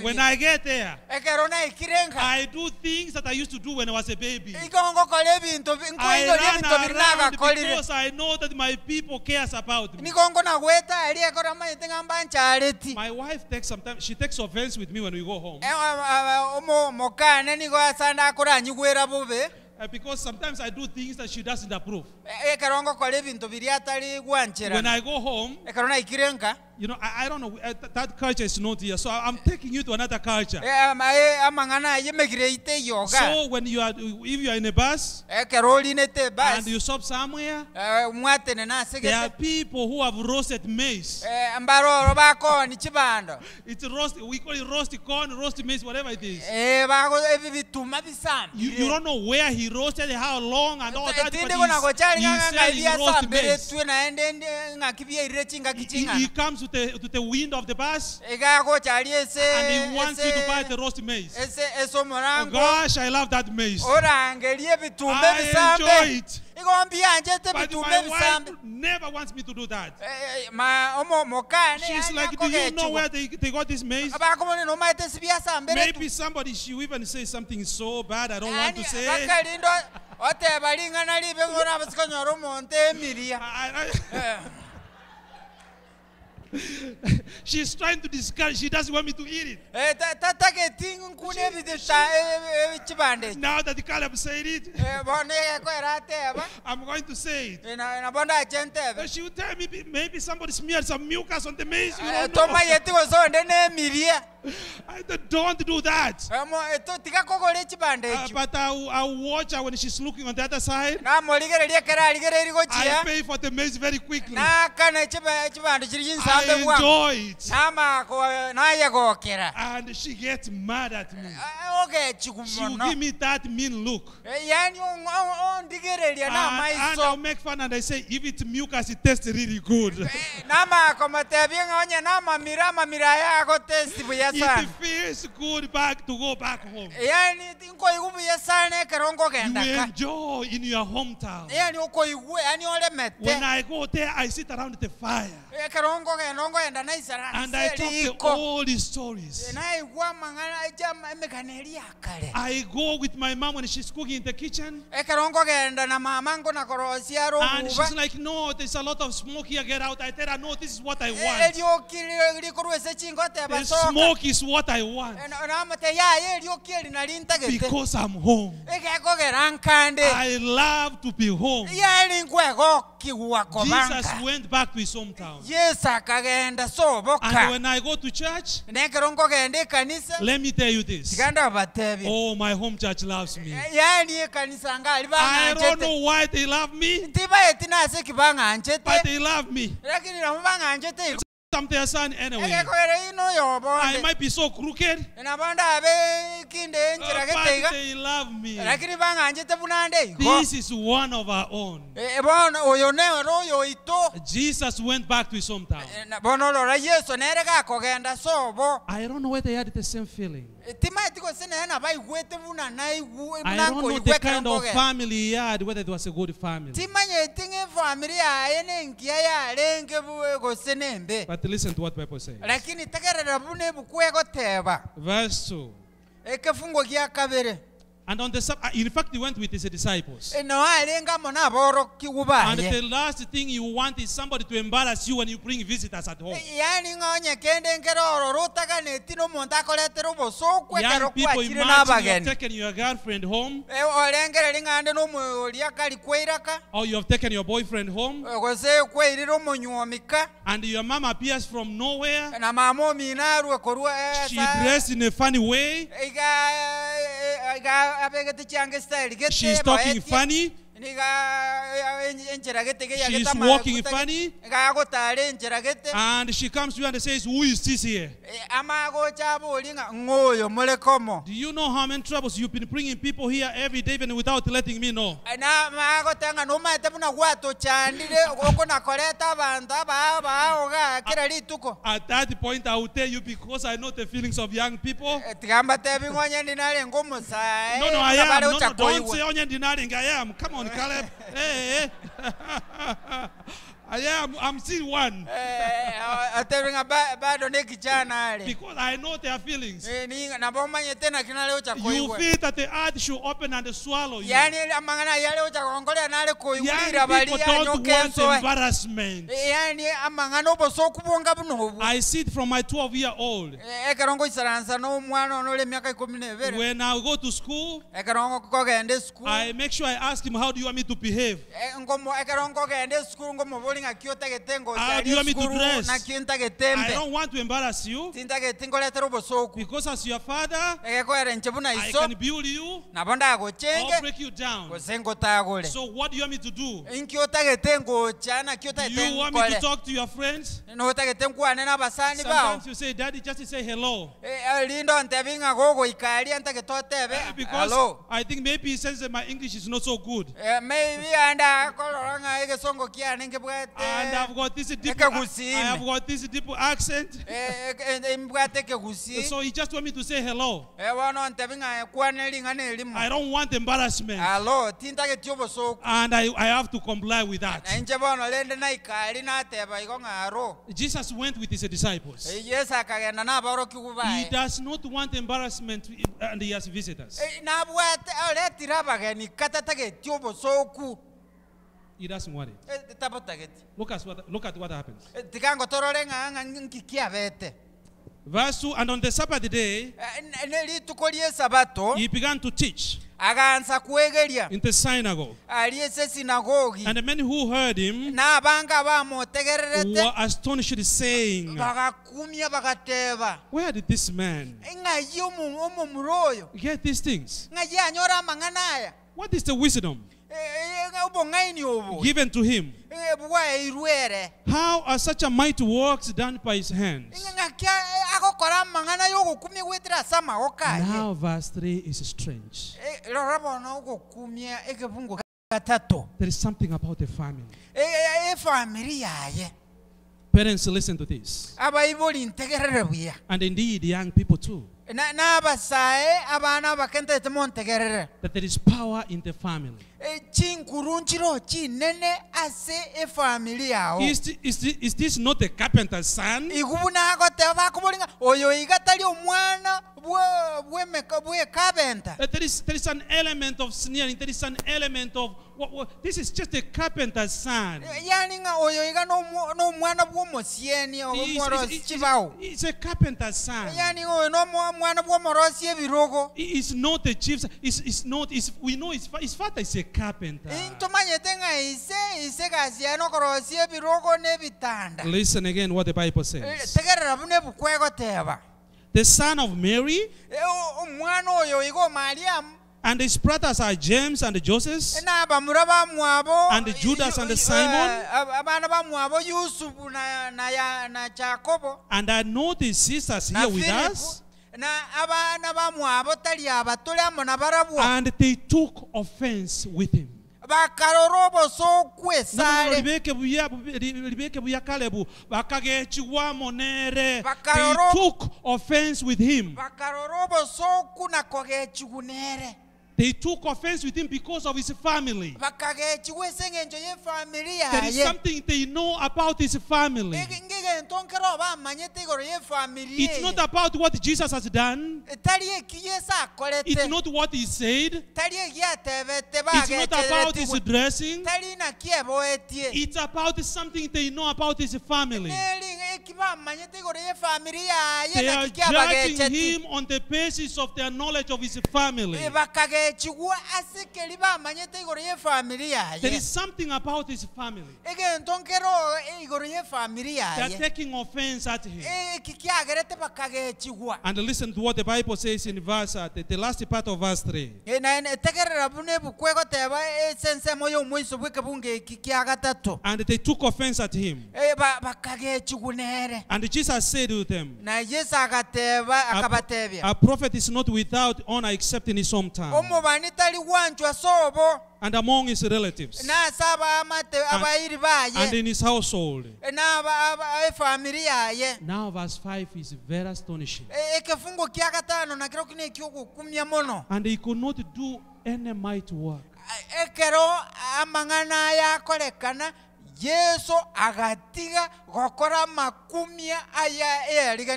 When I get there, I do things that I used to do when I was a baby. I run around because I know that my people cares about me. My wife takes sometimes, she takes offense with me when we go home. Because sometimes I do things that she doesn't approve. When I go home, you know, I don't know, that culture is not here, so I'm taking you to another culture. So when you are, if you are in a bus and you stop somewhere, there are people who have roasted maize. It's roast, we call it roasted corn, roasted maize, whatever it is. You don't know where he roasted it, how long, and all that, but he roasted maize. He comes to the wind of the bus and he wants you to buy the roast maize. Oh gosh, I love that maize. I enjoy it. But my wife never wants me to do that. She's like, do you know where they got this maize? Maybe somebody, she even say something so bad I don't want to say. She's trying to discourage. She doesn't want me to eat it. Now that Caleb said it, I'm going to say it. But she would tell me maybe somebody smeared some mucus on the maize. You don't know. I don't do that. But I'll watch her when she's looking on the other side. I pay for the maize very quickly. I enjoy it. And she gets mad at me. She will give me that mean look. And I'll make fun and I say, if it's mucus, it tastes really good. It feels good to go back home. You enjoy in your hometown. When I go there, I sit around the fire. And I talk all these stories. I go with my mom when she's cooking in the kitchen. And she's like, no, there's a lot of smoke here, get out. I tell her, no, this is what I want. The smoke is what I want. Because I'm home. I love to be home. Jesus went back to his hometown. And when I go to church, let me tell you this. Oh, my home church loves me. I don't know why they love me, but they love me. I'm their son anyway. I might be so crooked, but they love me. This is one of our own. Jesus went back to his hometown. I don't know whether they had the same feeling. I don't know the kind of family he had, whether it was a good family. But listen to what the Bible says. Verse 2. And on the in fact, he went with his disciples. And the last thing you want is somebody to embarrass you when you bring visitors at home. Young people, imagine you have taken your girlfriend home, or you have taken your boyfriend home, and your mom appears from nowhere. She dressed in a funny way. She's talking funny. She's walking funny. And she comes to you and says, who is this here? Do you know how many troubles you've been bringing people here every day even without letting me know? At that point, I will tell you because I know the feelings of young people. No, I am. No, don't say onion denying. I am. Come on, Caleb. Hey. I'm still one. Because I know their feelings. You feel that the earth should open and swallow you. Young people don't want embarrassment. I see it from my 12-year-old. When I go to school, I make sure I ask him, how do you want me to behave? How do you want me to dress? I don't want to embarrass you. Because as your father, I can build you or break you down. So what do you want me to do? Do you want me to talk to your friends? Sometimes you say, Daddy, just say hello. Because I think maybe he says that my English is not so good. And I've got this deep accent. So he just want me to say hello. I don't want embarrassment. And I have to comply with that. Jesus went with his disciples. He does not want embarrassment and he has visitors. He doesn't want it. Tabotageti. Look at what happens. Tikango torore nga nkikia vete. Verse 2, and on the Sabbath day, he began to teach in the synagogue. And the men who heard him were astonished, saying, where did this man get these things? What is the wisdom given to him? How are such a mighty works done by his hands? Now verse 3 is strange. There is something about the family. Parents, listen to this. And indeed, young people too. That there is power in the family. Is this not the carpenter's son? There is an element of sneering. There is an element of this is just a carpenter's son. It's a carpenter's son. It's not a chief. It's not. We know his father is a carpenter. Listen again what the Bible says. The son of Mary, and his brothers are James and Joseph, and Judas and Simon, and I know the sisters here with us, and they took offense with him. They took offense with him. They took offense with him because of his family. There is something they know about his family. It's not about what Jesus has done. It's not what he said. It's not about his dressing. It's about something they know about his family. They are judging him on the basis of their knowledge of his family. There is something about his family. They are taking offense at him. And listen to what the Bible says in verse, the last part of verse 3. And they took offense at him. And Jesus said to them, a prophet is not without honor except in his hometown and among his relatives and in his household. Now verse 5 is very astonishing. And he could not do any mighty work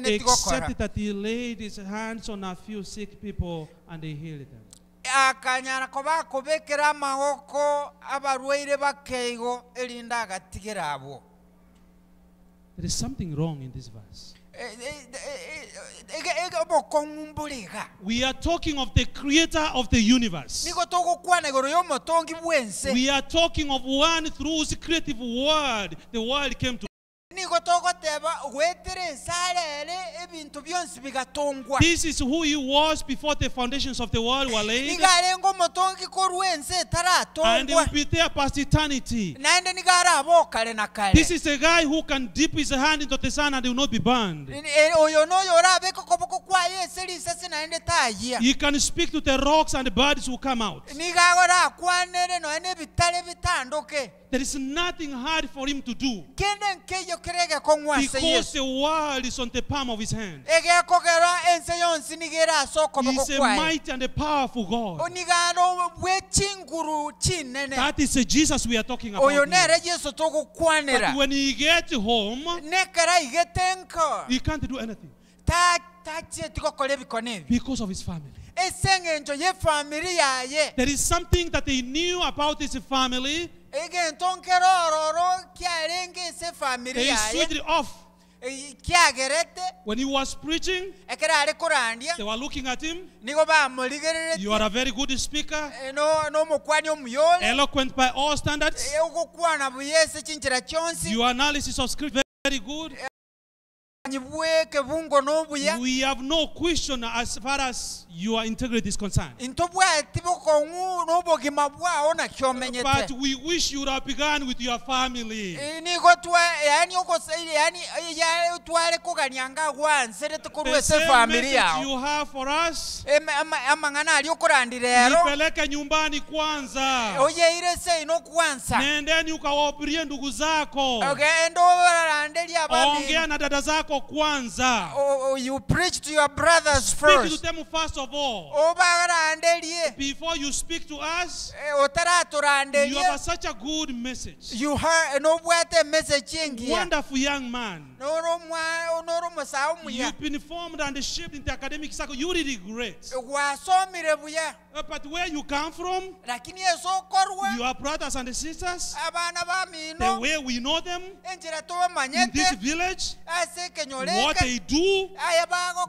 except that he laid his hands on a few sick people and he healed them. There is something wrong in this verse. We are talking of the creator of the universe. We are talking of one through whose creative word the world came to. This is who he was before the foundations of the world were laid. And he will be there past eternity. This is a guy who can dip his hand into the sun and he will not be burned. He can speak to the rocks and the birds will come out. There is nothing hard for him to do. Because the world is on the palm of his hand. He is a mighty and a powerful God. That is the Jesus we are talking about here. But when he gets home, he can't do anything. Because of his family. There is something that he knew about his family They switched it off. When he was preaching, they were looking at him. You are a very good speaker, eloquent by all standards. Your analysis of scripture very good. We have no question as far as your integrity is concerned. But we wish you would have begun with your family. The same message you have for us, nipeleke nyumbani kwanza. Nendeni ukawahubirie ndugu zako. Ongea na dada zako kwanza. You preach to your brothers Speak first. to them first of all. Before you speak to us, you have such a good message. You heard a message. Wonderful young man. You've been formed and shaped in the academic circle. You really great. But where you come from, your brothers and sisters, the way we know them in this village, what they do,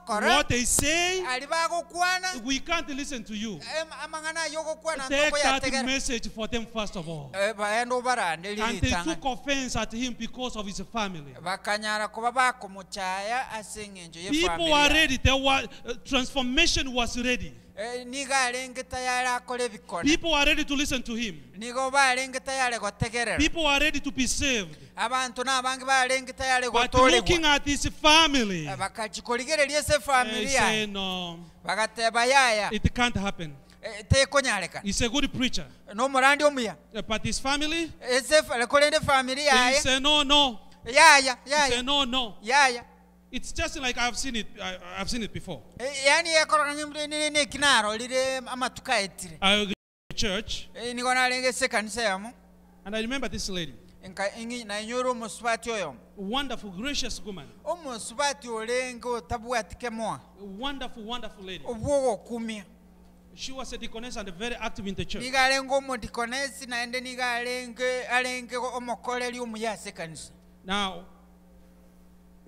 what they say, we can't listen to you. Take that message for them first of all. And they took offense at him because of his family. People were ready. There was transformation was ready. People are ready to listen to him. People are ready to be saved. But looking at his family, they say no, it can't happen. He's a good preacher. But his family, they say no. They say no. It's just like I've seen it before. I church, and I remember this lady. Wonderful, gracious woman. Wonderful lady. She was a deaconess and very active in the church. Now,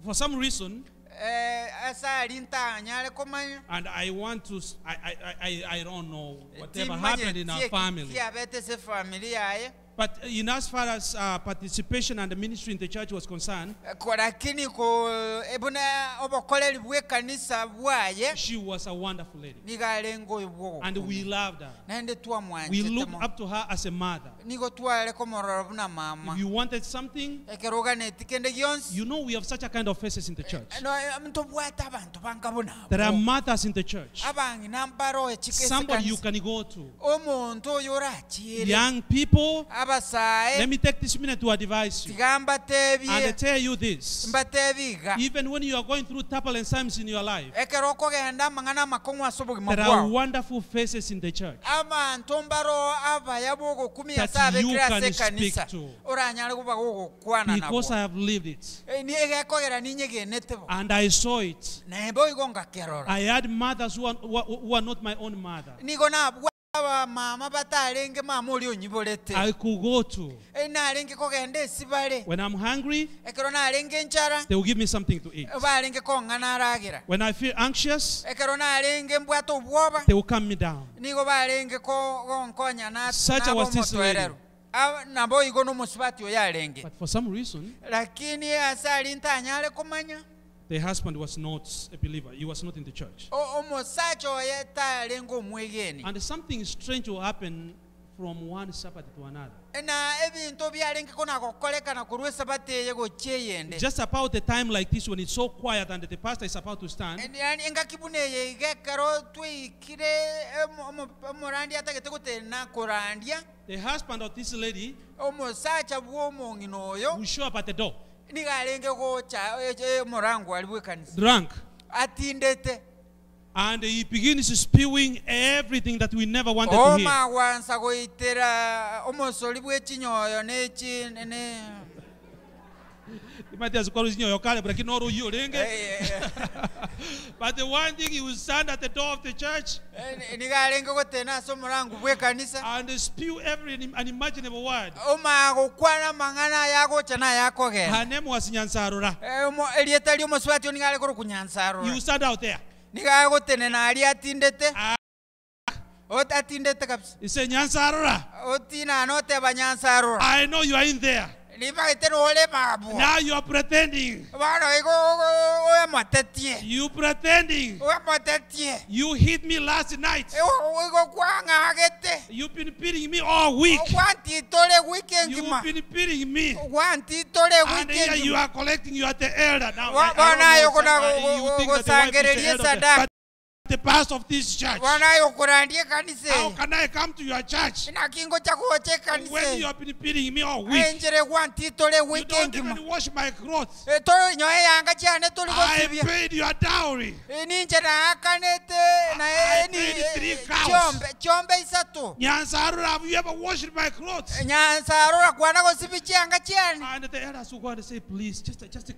for some reason, and I want to, I don't know whatever happened in our family. But in as far as participation and the ministry in the church was concerned, she was a wonderful lady. And we loved her. We looked up to her as a mother. If you wanted something, you know we have such a kind of faces in the church. There are mothers in the church. Somebody you can go to. Young people, let me take this minute to advise you and tell you this. Even when you are going through turbulent times in your life, there are wonderful faces in the church that you can speak to, because I have lived it and I saw it. I had mothers who are not my own mother. I could go to. When I'm hungry, they will give me something to eat. When I feel anxious, they will calm me down. Such was this lady. But for some reason, the husband was not a believer. He was not in the church. And something strange will happen from one Sabbath to another. Just about a time like this when it's so quiet and the pastor is about to stand, the husband of this lady will show up at the door, drunk, and he begins spewing everything that we never wanted to hear. But the one thing, he will stand at the door of the church and spew every unimaginable word. Her name was Nyansarura. You stand out there. He said, Nyansarura, I know you are in there. Now you are pretending. You pretending. You hit me last night. You've been beating me all week. You've been beating me. And here you are collecting. You are the elder now. You think that the wife is the elder. But the pastor of this church. How can I come to your church when you have been beating me all week? You don't even wash my clothes. I paid your dowry. I paid 3 cows. Nyansarura, have you ever washed my clothes? And the elders will go and say, please, just